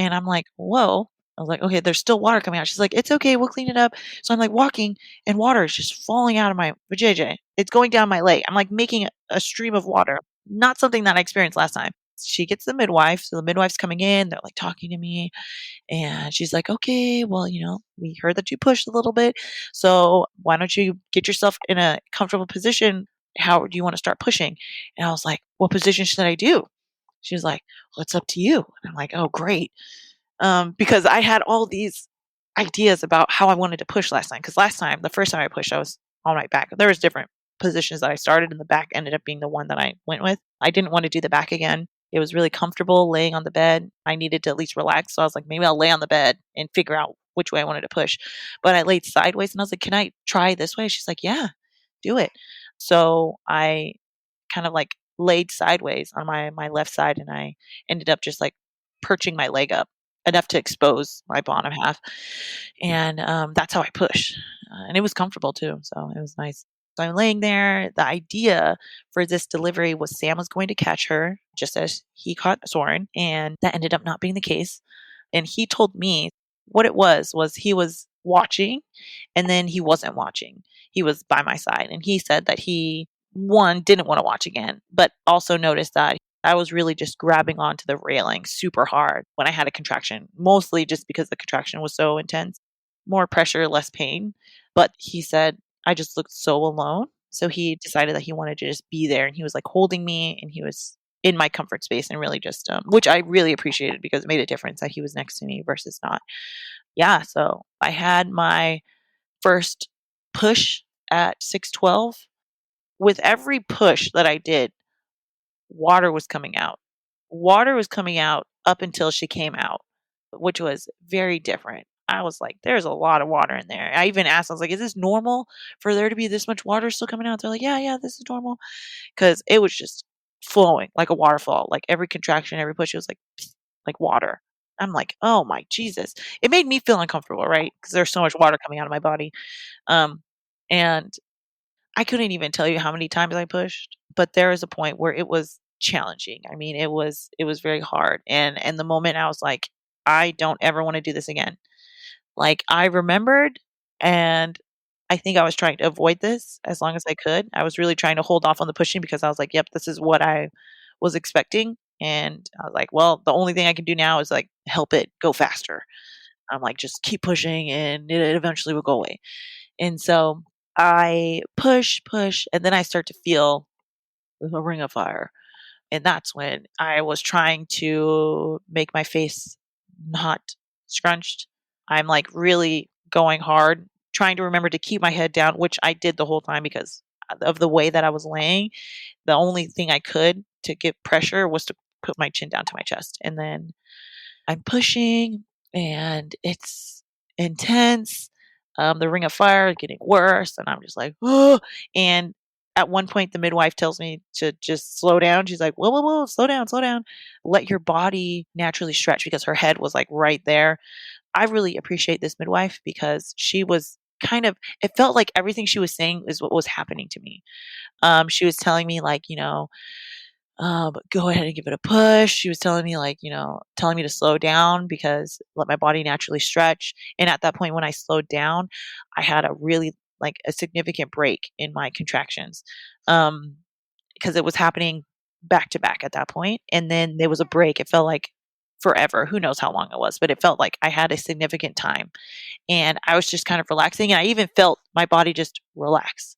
And I'm like, "Whoa." I was like, "Okay, there's still water coming out." She's like, "It's okay, we'll clean it up." So I'm like walking and water is just falling out of my vajayjay. It's going down my leg. I'm like making a stream of water. Not something that I experienced last time. She gets the midwife. So the midwife's coming in. They're like talking to me. And she's like, "Okay, well, we heard that you pushed a little bit. So why don't you get yourself in a comfortable position? How do you want to start pushing?" And I was like, "What position should I do?" She was like, "Well, it's up to you." And I'm like, "Oh, great." Because I had all these ideas about how I wanted to push last time. Because last time, the first time I pushed, I was on my back. There was different positions that I started, and the back ended up being the one that I went with. I didn't want to do the back again. It was really comfortable laying on the bed. I needed to at least relax, so I was like, maybe I'll lay on the bed and figure out which way I wanted to push. But I laid sideways, and I was like, "Can I try this way?" She's like, "Yeah, do it." So I kind of like laid sideways on my left side, and I ended up just like perching my leg up enough to expose my bottom half, and that's how I push, and it was comfortable too, so it was nice. So I'm laying there. The idea for this delivery was Sam was going to catch her, just as he caught Soren, and that ended up not being the case. And he told me what it was he was watching, and then he wasn't watching. He was by my side, and he said that he, one, didn't want to watch again, but also noticed that I was really just grabbing onto the railing super hard when I had a contraction, mostly just because the contraction was so intense. More pressure, less pain. But he said I just looked so alone. So he decided that he wanted to just be there, and he was like holding me, and he was in my comfort space, and really just which I really appreciated because it made a difference that he was next to me versus not. Yeah, so I had my first push at 6:12. With every push that I did, water was coming out. Water was coming out up until she came out, which was very different. I was like, "There's a lot of water in there." I even asked, I was like, "Is this normal for there to be this much water still coming out?" They're like, "Yeah, yeah, this is normal." Because it was just flowing like a waterfall. Like every contraction, every push, it was like water. I'm like, "Oh my Jesus." It made me feel uncomfortable, right? Because there's so much water coming out of my body. Um, and I couldn't even tell you how many times I pushed, but there was a point where it was challenging. I mean, it was very hard, and the moment I was like, "I don't ever wanna do this again." Like, I remembered, and I think I was trying to avoid this as long as I could. I was really trying to hold off on the pushing because I was like, "Yep, this is what I was expecting," and I was like, "Well, the only thing I can do now is, like, help it go faster." I'm like, "Just keep pushing, and it eventually will go away." And so I push, push, and then I start to feel the ring of fire. And that's when I was trying to make my face not scrunched. I'm like really going hard, trying to remember to keep my head down, which I did the whole time because of the way that I was laying. The only thing I could to get pressure was to put my chin down to my chest. And then I'm pushing, and it's intense. The ring of fire is getting worse, and I'm just like, oh. And at one point, the midwife tells me to just slow down. She's like, whoa, whoa, whoa, slow down, slow down. Let your body naturally stretch because her head was like right there. I really appreciate this midwife because she was kind of, it felt like everything she was saying is what was happening to me. She was telling me, like, go ahead and give it a push. She was telling me, like, telling me to slow down because let my body naturally stretch. And at that point, when I slowed down, I had a really like a significant break in my contractions, because it was happening back to back at that point. And then there was a break. It felt like forever. Who knows how long it was, but it felt like I had a significant time. And I was just kind of relaxing. And I even felt my body just relax.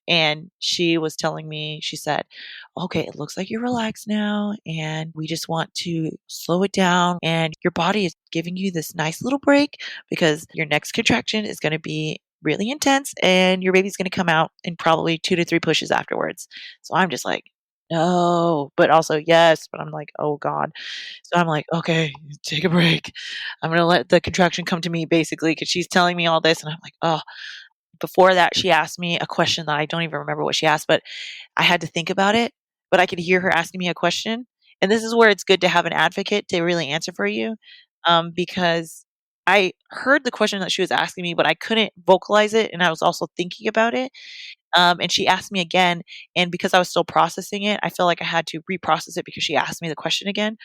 And she was telling me, she said, "Okay, it looks like you're relaxed now, and we just want to slow it down. And your body is giving you this nice little break because your next contraction is going to be really intense, and your baby's going to come out in probably 2 to 3 pushes afterwards." So I'm just like, no, but also yes, but I'm like, oh God. So I'm like, okay, take a break. I'm going to let the contraction come to me basically because she's telling me all this. And I'm like, oh, before that, she asked me a question that I don't even remember what she asked, but I had to think about it. But I could hear her asking me a question. And this is where it's good to have an advocate to really answer for you, because I heard the question that she was asking me, but I couldn't vocalize it. And I was also thinking about it. And she asked me again. And because I was still processing it, I felt like I had to reprocess it because she asked me the question again.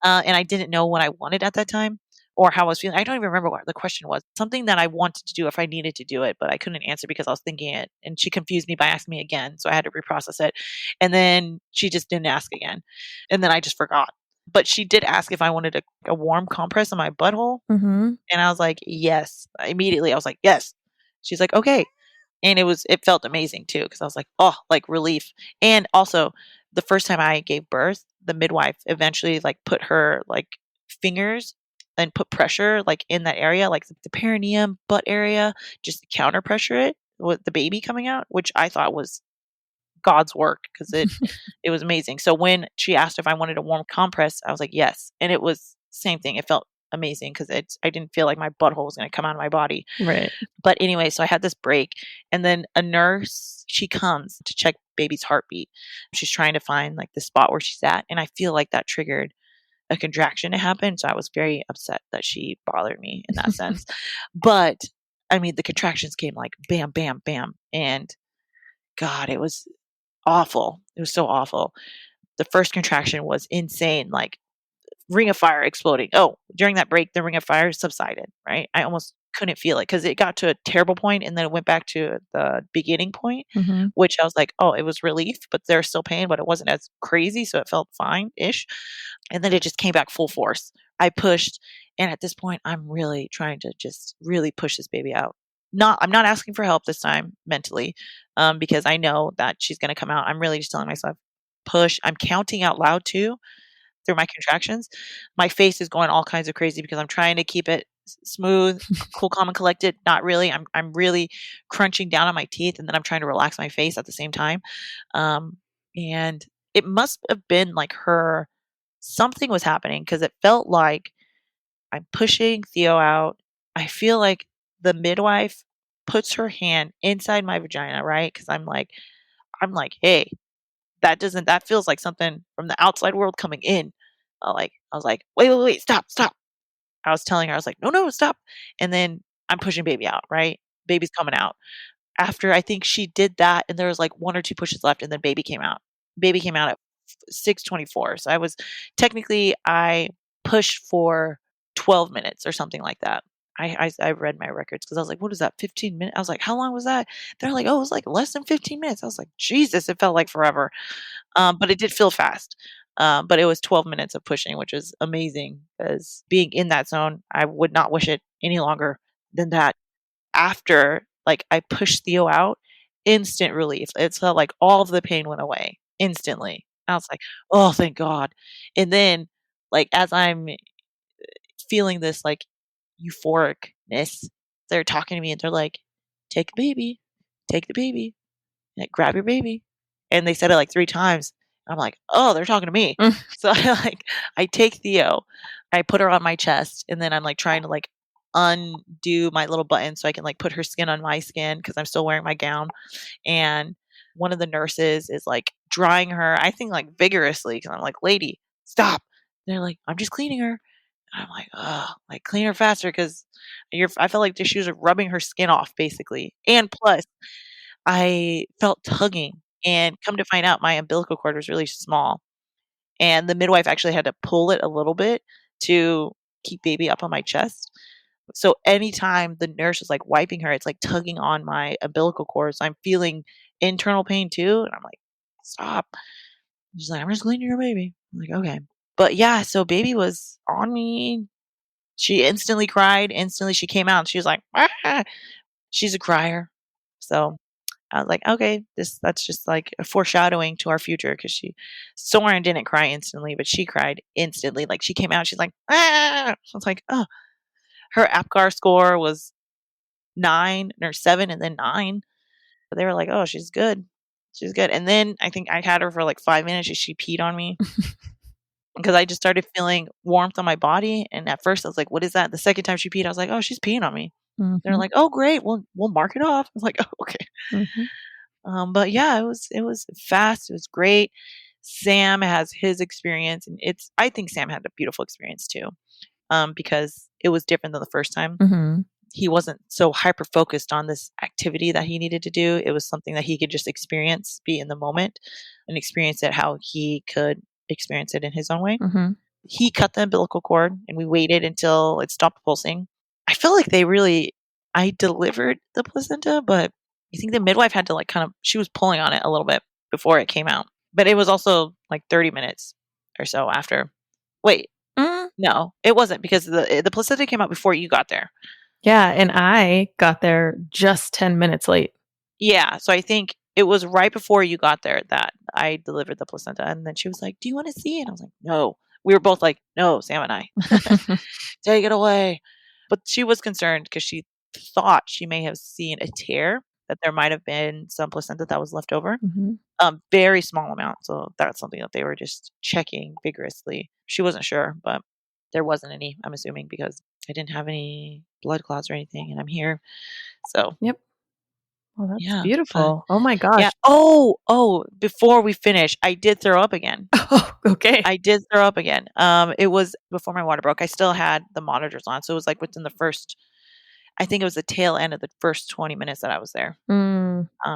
And I didn't know what I wanted at that time or how I was feeling. I don't even remember what the question was. Something that I wanted to do if I needed to do it, but I couldn't answer because I was thinking it. And she confused me by asking me again. So I had to reprocess it. And then she just didn't ask again. And then I just forgot. But she did ask if I wanted a warm compress on my butthole. Mm-hmm. And I was like, yes. Immediately, I was like, yes. She's like, okay. And it felt amazing too, because I was like, oh, like relief. And also, the first time I gave birth, the midwife eventually like put her like fingers and put pressure like in that area, like the perineum, butt area, just to counter pressure it with the baby coming out, which I thought was God's work because it was amazing. So when she asked if I wanted a warm compress, I was like, yes. And it was same thing. It felt amazing because I didn't feel like my butthole was going to come out of my body. Right. But anyway, so I had this break, and then a nurse, she comes to check baby's heartbeat. She's trying to find like the spot where she's at, and I feel like that triggered a contraction to happen. So I was very upset that she bothered me in that sense. But I mean, the contractions came like bam, bam, bam, and God, it was awful. It was so awful. The first contraction was insane, like ring of fire exploding. Oh, during that break, the ring of fire subsided, right? I almost couldn't feel it because it got to a terrible point and then it went back to the beginning point, Mm-hmm. which I was like, oh, it was relief, but there's still pain, but it wasn't as crazy. So it felt fine ish. And then it just came back full force. I pushed. And at this point, I'm really trying to just really push this baby out. I'm not asking for help this time mentally, because I know that she's going to come out. I'm really just telling myself, push. I'm counting out loud too through my contractions. My face is going all kinds of crazy because I'm trying to keep it smooth, cool, calm, and collected. Not really. I'm really crunching down on my teeth, and then I'm trying to relax my face at the same time. And it must have been like something was happening because it felt like I'm pushing Theo out. I feel like the midwife puts her hand inside my vagina, right? Because I'm like, hey, that feels like something from the outside world coming in. I was like, wait, stop. I was telling her, I was like, no, stop. And then I'm pushing baby out, right? Baby's coming out. After I think she did that, and there was like one or two pushes left, and then baby came out. Baby came out at 6:24. So I pushed for 12 minutes or something like that. I read my records because I was like, what is that, 15 minutes? I was like, how long was that? They're like, oh, it was like less than 15 minutes. I was like, Jesus, it felt like forever. But it did feel fast. But it was 12 minutes of pushing, which was amazing because being in that zone, I would not wish it any longer than that. After like I pushed Theo out, instant relief. It felt like all of the pain went away instantly. I was like, oh, thank God. And then like as I'm feeling this like euphoricness, they're talking to me and they're like, take the baby, like, grab your baby. And they said it like 3 times. I'm like, "Oh, they're talking to me." Mm. So I take Theo, I put her on my chest, and then I'm like trying to like undo my little button so I can like put her skin on my skin because I'm still wearing my gown. And one of the nurses is like drying her, I think like vigorously because I'm like, "Lady, stop." And they're like, "I'm just cleaning her." And I'm like, "Oh, like clean her faster because I felt like the shoes are rubbing her skin off basically." And plus I felt tugging, and come to find out my umbilical cord was really small, and the midwife actually had to pull it a little bit to keep baby up on my chest. So anytime the nurse was, like, wiping her, it's, like, tugging on my umbilical cord, so I'm feeling internal pain too, and I'm like, "Stop." She's like, "I'm just cleaning your baby." I'm like, "Okay." But yeah, so baby was on me. She instantly cried, instantly she came out, and she was like, "Ah." She's a crier. So I was like, okay, that's just like a foreshadowing to our future because Soren didn't cry instantly, but she cried instantly. Like she came out, she's like, ah. I was like, oh, her APGAR score was 9 or 7 and then 9. But they were like, oh, she's good. She's good. And then I think I had her for like 5 minutes and she peed on me because I just started feeling warmth on my body. And at first I was like, what is that? The second time she peed, I was like, oh, she's peeing on me. They're Mm-hmm. like, oh, great. We'll mark it off. I was like, oh, okay. Mm-hmm. But yeah, it was fast. It was great. Sam has his experience, and I think Sam had a beautiful experience too, because it was different than the first time. Mm-hmm. He wasn't so hyper focused on this activity that he needed to do. It was something that he could just experience, be in the moment, and experience it how he could experience it in his own way. Mm-hmm. he cut the umbilical cord and we waited until it stopped pulsing. I felt like I delivered the placenta, but I think the midwife had to like she was pulling on it a little bit before it came out. But it was also like 30 minutes or so after. Wait, no, it wasn't because the placenta came out before you got there. Yeah, and I got there just 10 minutes late. Yeah, so I think it was right before you got there that I delivered the placenta. And then she was like, "Do you want to see?" And I was like, "No." We were both like, "No, Sam and I." Take it away. But she was concerned because she thought she may have seen a tear, that there might have been some placenta that was left over. Very small amount. So that's something that they were just checking vigorously. She wasn't sure, but there wasn't any, I'm assuming, because I didn't have any blood clots or anything, and I'm here. So Yep. Well, that's yeah, but beautiful. Oh my yeah. gosh. Oh, before we finish, I did throw up again. Oh, okay. I did throw up again. It was before my water broke. I still had the monitors on, so it was like within the first. I think it was the tail end of the first 20 minutes that I was there,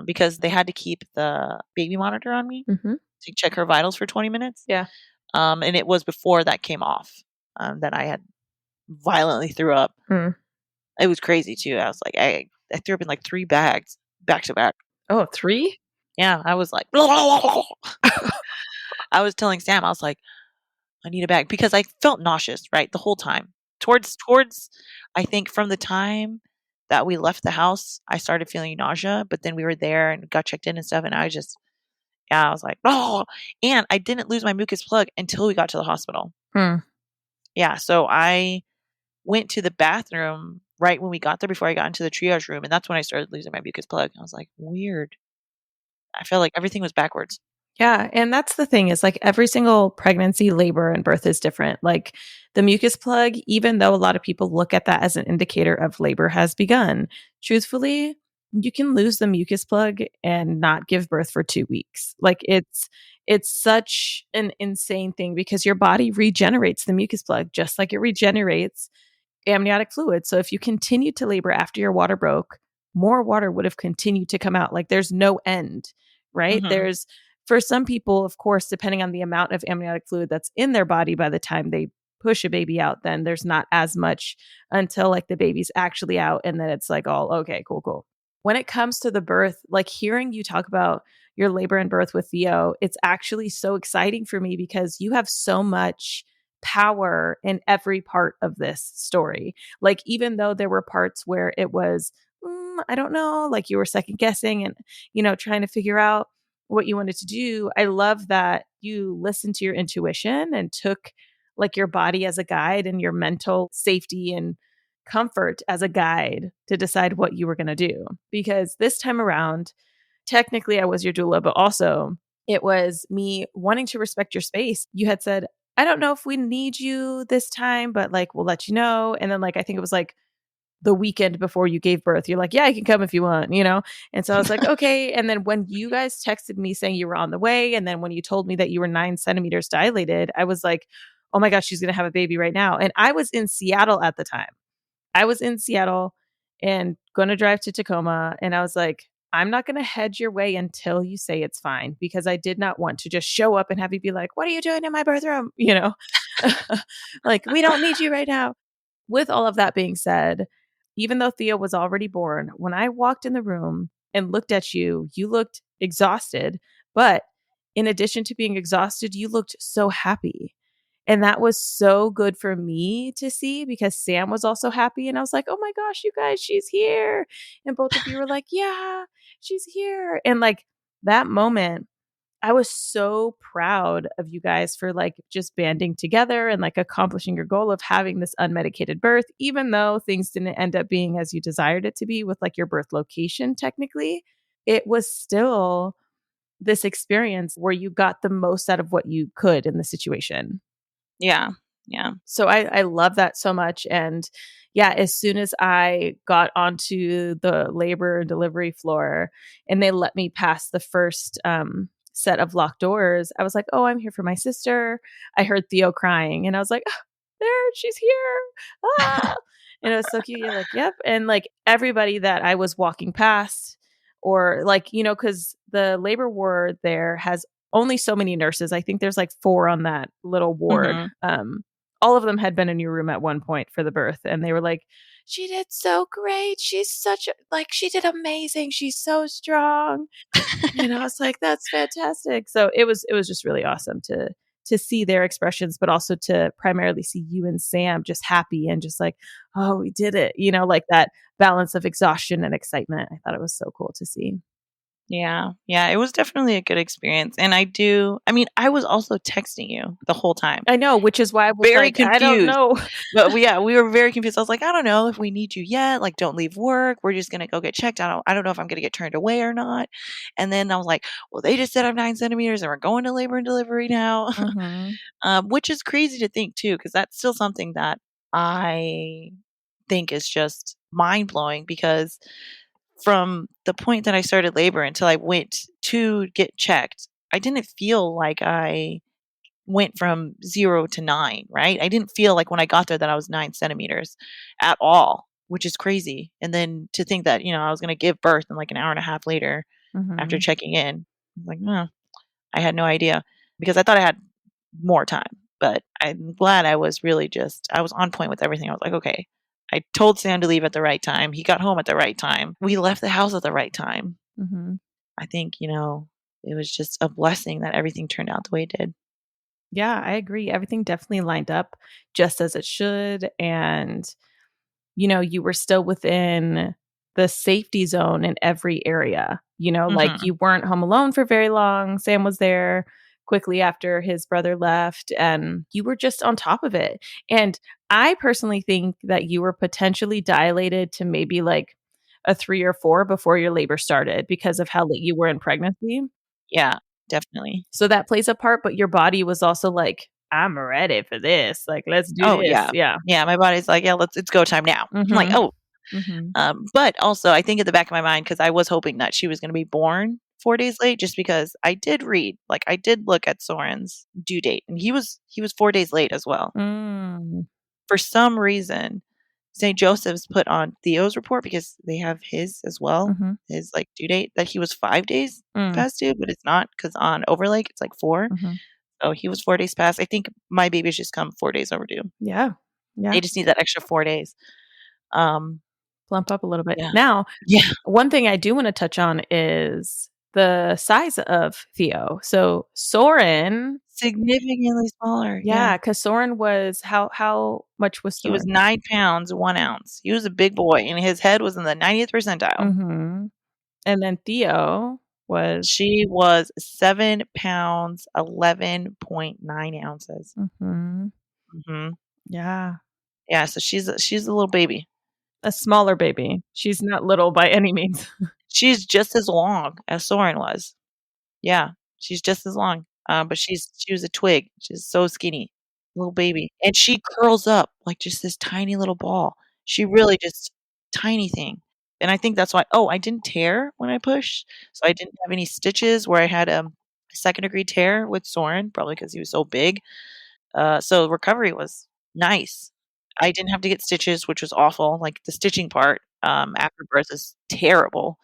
because they had to keep the baby monitor on me to check her vitals for 20 minutes. Yeah. And it was before that came off that I had violently threw up. It was crazy too. I was like, I threw up in like 3 bags back to back. Oh, 3? Yeah, I was like, I was telling Sam, I was like, I need a bag because I felt nauseous, right, the whole time. Towards I think from the time that we left the house, I started feeling nausea, but then we were there and got checked in and stuff, and I just yeah, I was like, "Oh," and I didn't lose my mucus plug until we got to the hospital. Yeah, so I went to the bathroom right when we got there before I got into the triage room, and that's when I started losing my mucus plug. I was like, "Weird." I felt like everything was backwards. Yeah, and that's the thing is like every single pregnancy, labor, and birth is different. Like the mucus plug, even though a lot of people look at that as an indicator of labor has begun, truthfully, you can lose the mucus plug and not give birth for 2 weeks. Like it's such an insane thing because your body regenerates the mucus plug just like it regenerates amniotic fluid. So if you continue to labor after your water broke, more water would have continued to come out. Like there's no end, right? Mhm. There's for some people, of course, depending on the amount of amniotic fluid that's in their body by the time they push a baby out, then there's not as much until like the baby's actually out. And then it's like, all okay, cool. When it comes to the birth, like hearing you talk about your labor and birth with Theo, it's actually so exciting for me because you have so much power in every part of this story. Like, even though there were parts where it was, I don't know, like you were second guessing and, trying to figure out what you wanted to do. I love that you listened to your intuition and took like your body as a guide and your mental safety and comfort as a guide to decide what you were going to do. Because this time around, technically I was your doula, but also it was me wanting to respect your space. You had said, I don't know if we need you this time, but like, we'll let you know. And then like, I think it was like the weekend before you gave birth, you're like, yeah, I can come if you want, And so I was like, okay. And then when you guys texted me saying you were on the way, and then when you told me that you were 9 centimeters dilated, I was like, oh my gosh, she's going to have a baby right now. And I was in Seattle at the time. I was in Seattle and going to drive to Tacoma. And I was like, I'm not going to hedge your way until you say it's fine, because I did not want to just show up and have you be like, what are you doing in my birth room? Like, we don't need you right now. With all of that being said, even though Theo was already born, when I walked in the room and looked at you, you looked exhausted. But in addition to being exhausted, you looked so happy. And that was so good for me to see because Sam was also happy. And I was like, oh my gosh, you guys, she's here. And both of you were like, yeah, she's here. And like that moment, I was so proud of you guys for like just banding together and like accomplishing your goal of having this unmedicated birth, even though things didn't end up being as you desired it to be with like your birth location. Technically, it was still this experience where you got the most out of what you could in the situation. Yeah. So I love that so much. And yeah, as soon as I got onto the labor and delivery floor and they let me pass the first set of locked doors, I was like, oh, I'm here for my sister. I heard Theo crying and I was like, oh, there, she's here. Ah! And it was so cute. You're like, yep. And like everybody that I was walking past or like, because the labor ward there has only so many nurses. I think there's like 4 on that little ward. Mm-hmm. All of them had been in your room at one point for the birth, and they were like, "She did so great. She's such a she did amazing. She's so strong." And I was like, "That's fantastic." So it was just really awesome to see their expressions, but also to primarily see you and Sam just happy and just like, "Oh, we did it." Like that balance of exhaustion and excitement. I thought it was so cool to see. Yeah. Yeah. It was definitely a good experience. And I was also texting you the whole time. I know, which is why I was Very like, "I don't confused. know." But we were very confused. I was like, I don't know if we need you yet. Like, don't leave work. We're just gonna go get checked. I don't know if I'm gonna get turned away or not. And then I was like, well, they just said I'm 9 centimeters and we're going to labor and delivery now. Mhm. Which is crazy to think too, because that's still something that I think is just mind blowing because from the point that I started labor until I went to get checked, I didn't feel like I went from 0 to 9, right? I didn't feel like when I got there that I was 9 centimeters at all, which is crazy. And then to think that, I was going to give birth in like an hour and a half later after Mhm. checking in, I'm like, no, I had no idea because I thought I had more time. But I'm glad I was I was on point with everything. I was like, okay, I told Sam to leave at the right time. He got home at the right time. We left the house at the right time. Mhm. I think, it was just a blessing that everything turned out the way it did. Yeah, I agree. Everything definitely lined up just as it should. And, you were still within the safety zone in every area. Like Hmm. you weren't home alone for very long. Sam was there quickly after his brother left, and you were just on top of it. And I personally think that you were potentially dilated to maybe like a 3 or 4 before your labor started because of how late you were in pregnancy. Yeah, definitely. So that plays a part, but your body was also like, "I'm ready for this. Like, let's do Oh, this." yeah. Yeah. Yeah, my body's like, "Yeah, it's go time now." I'm like, Mhm. "Oh." Mhm. But also I think at the back of my mind, because I was hoping that she was gonna be born 4 days late just because I did read, like, I did look at Soren's due date, and he was 4 days late as well. Mm. For some reason, St. Joseph's put on Theo's report because they have his as well, Mhm. his, like, due date, that he was 5 days Mm. past due, but it's not because on Overlake, it's, like, 4. Mhm. So he was 4 days past. I think my baby's just come 4 days overdue. Yeah. Yeah. They just need that extra 4 days. Um, Plump up a little bit. yeah. Now, Yeah. one thing I do wanna touch on is the size of Theo. So Soren, Significantly smaller, yeah. yeah, because Soren was how much was He was Soren? 9 pounds, 1 ounce. He was a big boy, and his head was in the 90th percentile. Mhm. And then Theo was She was 7 pounds, 11.9 ounces. mhm. Mhm. Yeah. Yeah, so she's a little baby. A smaller baby. She's not little by any means. She's just as long as Soren was. Yeah, she's just as long, but she was a twig. She's so skinny, little baby, and she curls up like just this tiny little ball. She really just tiny thing, and I think that's why I didn't tear when I pushed, so I didn't have any stitches where I had, a second-degree tear with Soren, probably because he was so big, so recovery was nice. I didn't have to get stitches, which was awful, like, the stitching part, after birth is terrible.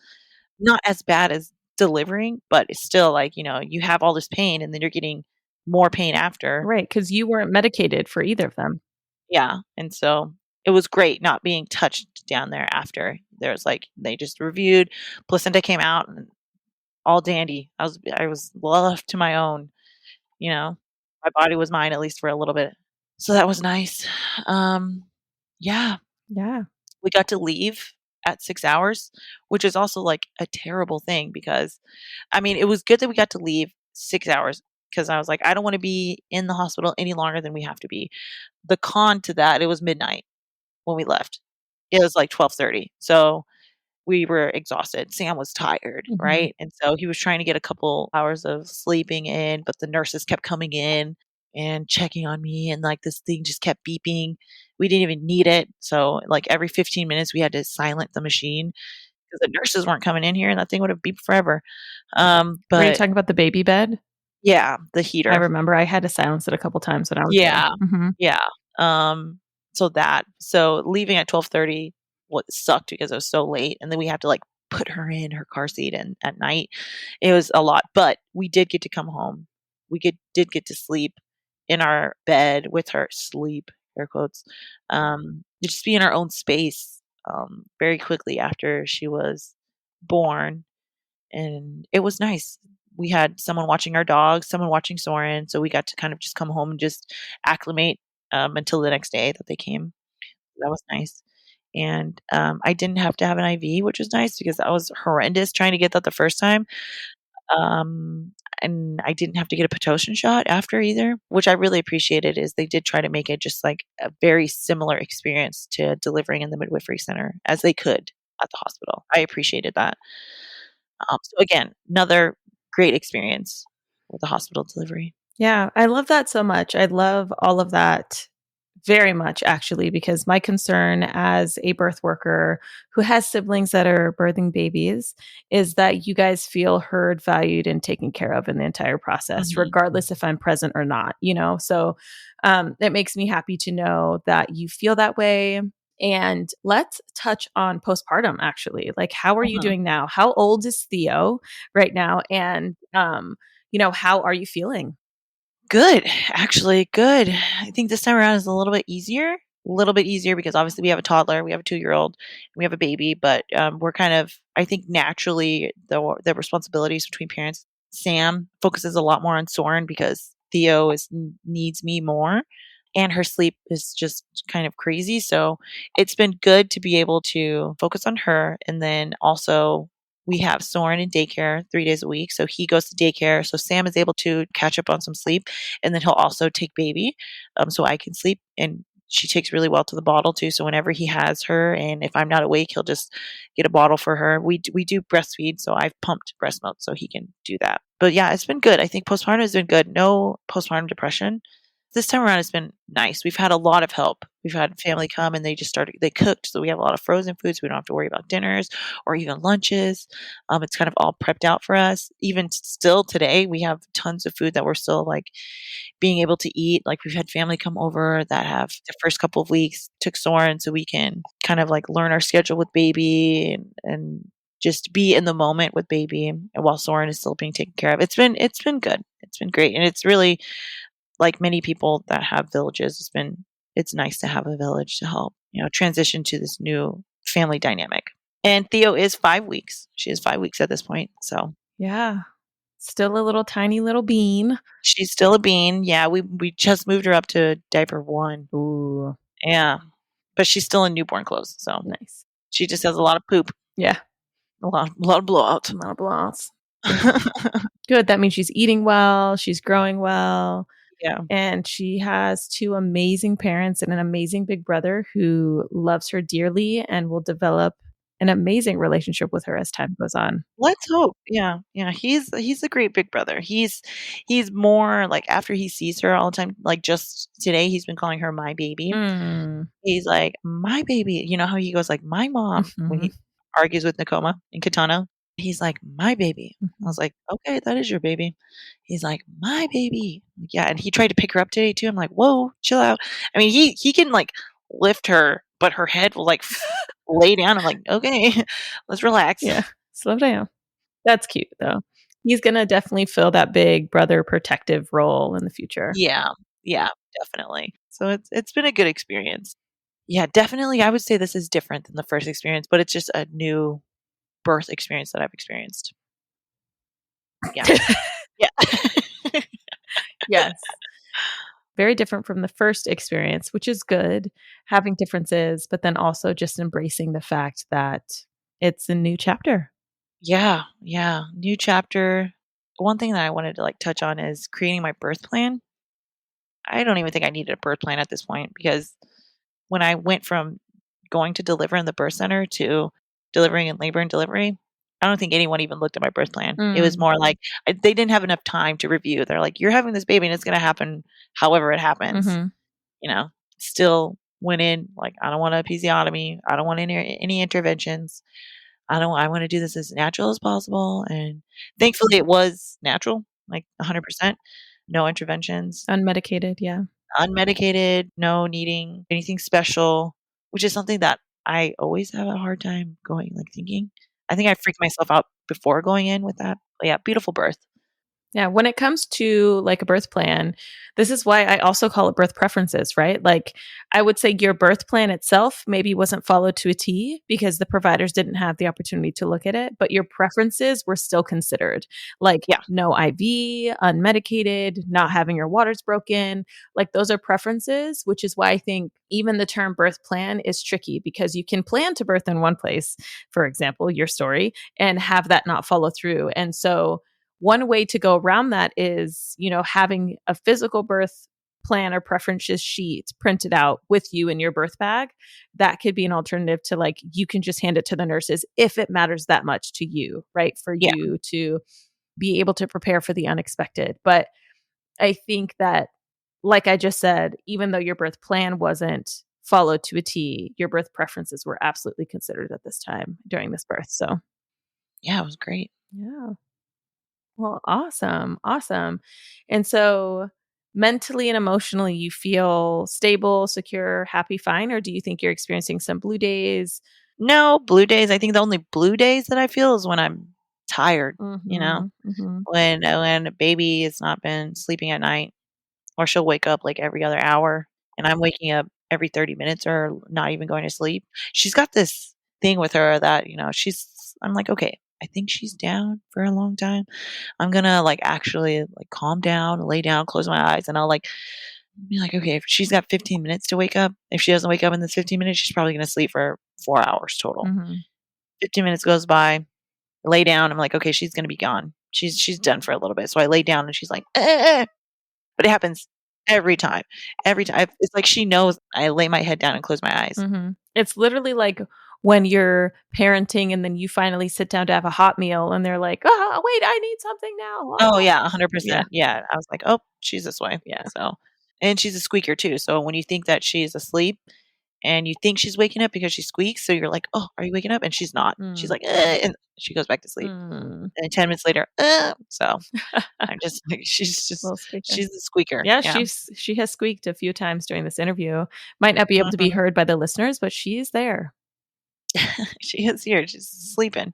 Not as bad as delivering, but it's still like, you have all this pain and then you're getting more pain after. Right, because you weren't medicated for either of them. Yeah, and so it was great not being touched down there after. There's like they just reviewed, placenta came out and all dandy. I was left to my own, you know. My body was mine at least for a little bit. So that was nice. Um, yeah, Yeah. we got to leave at 6 hours, which is also like a terrible thing because it was good that we got to leave 6 hours because I was like, I don't wanna be in the hospital any longer than we have to be. The con to that, it was midnight when we left. It was like 12:30, so we were exhausted. Sam was tired, Mhm. right? And so he was trying to get a couple hours of sleeping in, but the nurses kept coming in and checking on me, and, like, this thing just kept beeping. We didn't even need it, so, like, every 15 minutes, we had to silent the machine because the nurses weren't coming in here, and that thing would have beeped forever. Were you But talking about the baby bed? yeah, the I heater. remember I had to silence it a couple times when I was there. Yeah, Mhm. yeah. So leaving at 12:30 what sucked because it was so late, and then we had to, like, put her in her car seat and at night. It was a lot, but we did get to come home. Did get to sleep in our bed with her, sleep, air quotes, just be in our own space, very quickly after she was born, and it was nice. We had someone watching our dogs, someone watching Soren, so we got to kind of just come home and just acclimate, until the next day that they came. That was nice. And, I didn't have to have an IV, which was nice because that was horrendous trying to get that the first time. Um, and I didn't have to get a Pitocin shot after either, which I really appreciated, is they did try to make it just like a very similar experience to delivering in the midwifery center as they could at the hospital. I appreciated that. So again, another great experience with the hospital delivery. Yeah, I love that so much. I love all of that very much, actually, because my concern as a birth worker who has siblings that are birthing babies is that you guys feel heard, valued, and taken care of in the entire process, Mhm. regardless if I'm present or not, you know? So it makes me happy to know that you feel that way. And let's touch on postpartum, actually. Like, how are you Mhm. doing now? How old is Theo right now? And, how are you feeling? Good, actually, good. I think this time around is a little bit easier because obviously we have a toddler, we have a 2-year-old, we have a baby, but, we're kind of, I think naturally the responsibilities between parents. Sam focuses a lot more on Soren because Theo needs me more, and her sleep is just kind of crazy. So it's been good to be able to focus on her. And then also, we have Soren in daycare 3 days a week. So he goes to daycare. So Sam is able to catch up on some sleep. And then he'll also take baby, so I can sleep. And she takes really well to the bottle too. So whenever he has her, and if I'm not awake, he'll just get a bottle for her. We do breastfeed. So I've pumped breast milk so he can do that. But yeah, it's been good. I think postpartum has been good. No postpartum depression. This time around, it's been nice. We've had a lot of help. We've had family come and they cooked. So we have a lot of frozen foods. We don't have to worry about dinners or even lunches. It's kind of all prepped out for us. Even still today, we have tons of food that we're still like being able to eat. Like we've had family come over that have the first couple of weeks took Soren so we can kind of like learn our schedule with baby and just be in the moment with baby and while Soren is still being taken care of. It's been good. It's been great. And it's really, like many people that have villages, it's nice to have a village to help, transition to this new family dynamic. And Theo is 5 weeks. She is 5 weeks at this point. So Yeah. Still a little tiny little bean. she's still a bean. Yeah, we just moved her up to diaper 1. Ooh, Yeah. But she's still in newborn clothes. So nice. she just has a lot of poop, Yeah. a lot of blowout. Not a blast. Good. That means she's eating well, she's growing well, Yeah. and she has two amazing parents and an amazing big brother who loves her dearly and will develop an amazing relationship with her as time goes on. Let's hope. Yeah, yeah. He's a great big brother. He's more like after he sees her all the time. Like just today, he's been calling her my baby. Mm. He's like my baby. You know how he goes like my mom when Mhm. he argues with Nakoma and Katana. He's like my baby. I Mhm. was like, okay, that is your baby. He's like my baby. Like, yeah, and he tried to pick her up today too. I'm like, whoa, chill out. I mean, he can like lift her, but her head will like lay down. I'm like, okay, let's relax. Yeah. Slow down. That's cute, though. He's gonna definitely fill that big brother protective role in the future. Yeah. Yeah, definitely. So it's been a good experience. Yeah, definitely, I would say this is different than the first experience, but it's just a new birth experience that I've experienced. Yeah. Yeah. Yes. Very different from the first experience, which is good, having differences, but then also just embracing the fact that it's a new chapter. Yeah, yeah, new chapter. One thing that I wanted to, like, touch on is creating my birth plan. I don't even think I needed a birth plan at this point because when I went from going to deliver in the birth center to delivering in labor and delivery, I don't think anyone even looked at my birth plan. It was Mm. more like they didn't have enough time to review. They're like, "You're having this baby, and it's going to happen however it happens." Mhm. You know, still went in like, "I don't want a episiotomy. I don't want any interventions. I want to do this as natural as possible." And thankfully, it was natural, like 100%. No interventions. Unmedicated, yeah. Unmedicated, no needing anything special, which is something that I always have a hard time going, like, thinking. I think I freaked myself out before going in with that. But yeah, beautiful birth. Yeah, when it comes to like a birth plan, this is why I also call it birth preferences, right? Like I would say your birth plan itself maybe wasn't followed to a T because the providers didn't have the opportunity to look at it, but your preferences were still considered. Like Yeah. no IV, unmedicated, not having your waters broken. Like those are preferences, which is why I think even the term birth plan is tricky because you can plan to birth in one place, for example, your story, and have that not follow through. And so one way to go around that is, having a physical birth plan or preferences sheet printed out with you in your birth bag. That could be an alternative to like, you can just hand it to the nurses if it matters that much to you, right? For Yeah. you to be able to prepare for the unexpected. But I think that, like I just said, even though your birth plan wasn't followed to a T, your birth preferences were absolutely considered at this time during this birth. So, Yeah, it was great. yeah. Well, awesome. Awesome. And so mentally and emotionally, you feel stable, secure, happy, fine? Or do you think you're experiencing some blue days? No, blue days. I think the only blue days that I feel is when I'm tired, Mm-hmm. Mm-hmm. when a baby has not been sleeping at night, or she'll wake up like every other hour, and I'm waking up every 30 minutes or not even going to sleep. She's got this thing with her that, I'm like, okay, I think she's down for a long time. I'm gonna like actually like calm down, lay down, close my eyes, and I'll like be like, okay, if she's got 15 minutes to wake up, if she doesn't wake up in this 15 minutes, she's probably gonna sleep for 4 hours total. Mm-hmm. 15 minutes goes by, lay down. I'm like, okay, she's gonna be gone. She's done for a little bit. So I lay down and she's like, but it happens every time. Every time. It's like she knows I lay my head down and close my eyes. Mm-hmm. It's literally like when you're parenting and then you finally sit down to have a hot meal and they're like, oh, wait, I need something now. Oh, Oh. yeah, Yeah. 100%. Yeah, I was like, "Oh, she's this way." Yeah. So and she's a squeaker too, so when you think that she's asleep and you think she's waking up because she squeaks, so you're like, "Oh, are you waking up?" And she's not. She's Mm. like, and she goes back to sleep. Mm. And 10 minutes later, so I'm just like, Little squeaker. she's the squeaker. Yeah, Yeah. she has squeaked a few times during this interview. Might not be able to be Mhm. heard by the listeners, but she's there, She is here. She's sleeping.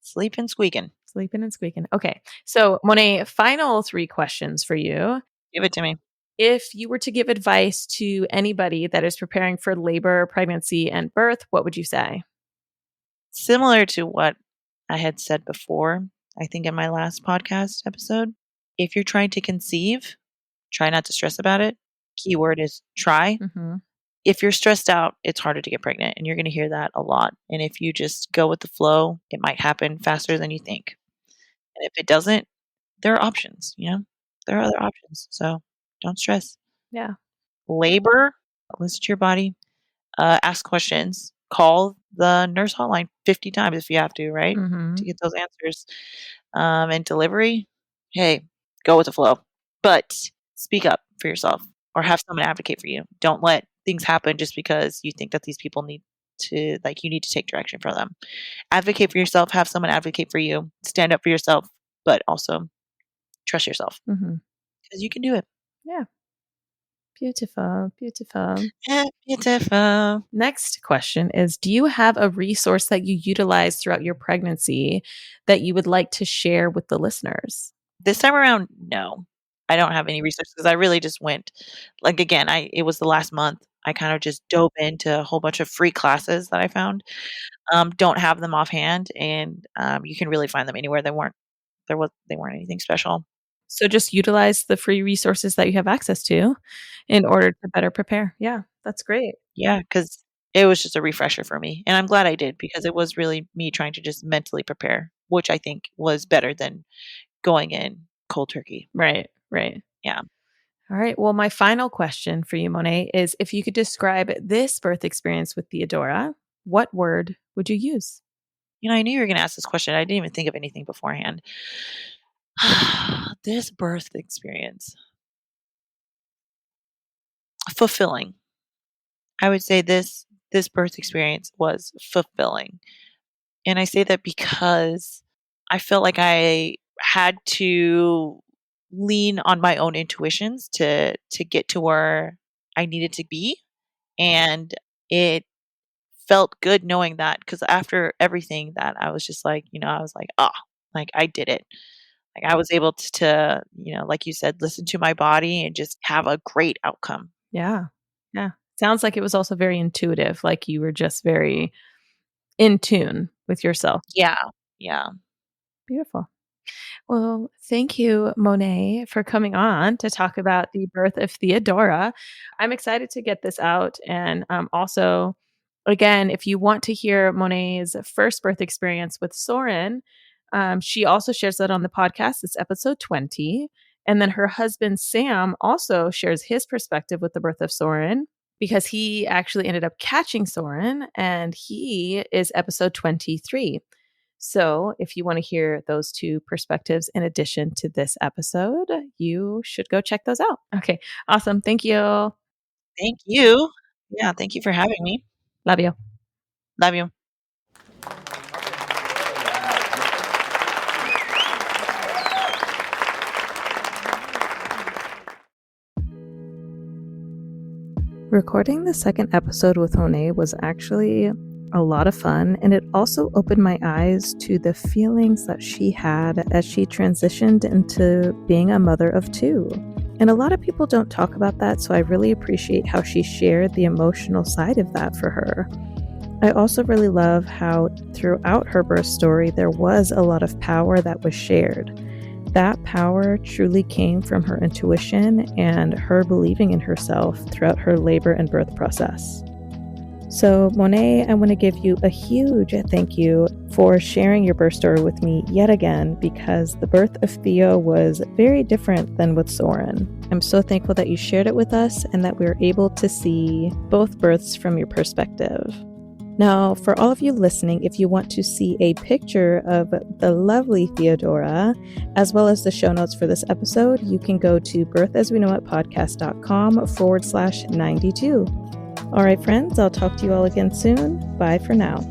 Sleeping, squeaking. sleeping and squeaking. Okay. So, Monet, final 3 questions for you. Give it to me. If you were to give advice to anybody that is preparing for labor, pregnancy, and birth, what would you say? Similar to what I had said before, I think in my last podcast episode, if you're trying to conceive, try not to stress about it. Keyword is try. Mhm. If you're stressed out, it's harder to get pregnant, and you're going to hear that a lot. And if you just go with the flow, it might happen faster than you think. And if it doesn't, there are options. There are other options. So don't stress. Yeah. Labor, listen to your body, ask questions, call the nurse hotline 50 times if you have to, right? To Mhm. get those answers. And delivery, hey, go with the flow. But speak up for yourself or have someone advocate for you. Don't let things happen just because you think that these people you need to take direction from them. Advocate for yourself, have someone advocate for you, stand up for yourself, but also trust yourself Mhm. because you can do it. Yeah. Beautiful. Beautiful. Beautiful. Next question is, do you have a resource that you utilize throughout your pregnancy that you would like to share with the listeners? This time around, no. I don't have any research because I really just went like, again, I it was the last month. I kind of just dove into a whole bunch of free classes that I found. Don't have them offhand, and, you can really find them anywhere. They weren't anything special. So just utilize the free resources that you have access to in order to better prepare. Yeah, that's great. Yeah, because it was just a refresher for me, and I'm glad I did because it was really me trying to just mentally prepare, which I think was better than going in cold turkey. Right, right. Yeah. All right. Well, my final question for you, Monet, is if you could describe this birth experience with Theodora, what word would you use? I knew you were gonna ask this question. I didn't even think of anything beforehand. This birth experience. Fulfilling. I would say this birth experience was fulfilling. And I say that because I felt like I had to lean on my own intuitions to get to where I needed to be. And it felt good knowing that, because after everything that I was just like, I was like, "Ah, like I did it." Like I was able to, like you said, listen to my body and just have a great outcome. Yeah. Yeah. Sounds like it was also very intuitive, like you were just very in tune with yourself. Yeah. Yeah. Beautiful. Well, thank you, Monet, for coming on to talk about the birth of Theodora. I'm excited to get this out. And also, again, if you want to hear Monet's first birth experience with Soren, she also shares that on the podcast. It's episode 20. And then her husband, Sam, also shares his perspective with the birth of Soren because he actually ended up catching Soren, and he is episode 23. So, if you want to hear those two perspectives in addition to this episode, you should go check those out. Okay, awesome. Thank you. Thank you. Yeah. Thank you for having me. Love you. Love you. Recording the second episode with Monet was actually a lot of fun, and it also opened my eyes to the feelings that she had as she transitioned into being a mother of two. And a lot of people don't talk about that, so I really appreciate how she shared the emotional side of that for her. I also really love how throughout her birth story there was a lot of power that was shared. That power truly came from her intuition and her believing in herself throughout her labor and birth process. So, Monet, I want to give you a huge thank you for sharing your birth story with me yet again, because the birth of Theo was very different than with Soren. I'm so thankful that you shared it with us and that we were able to see both births from your perspective. Now, for all of you listening, if you want to see a picture of the lovely Theodora, as well as the show notes for this episode, you can go to birthasweknowitpodcast.com/92. All right, friends, I'll talk to you all again soon. Bye for now.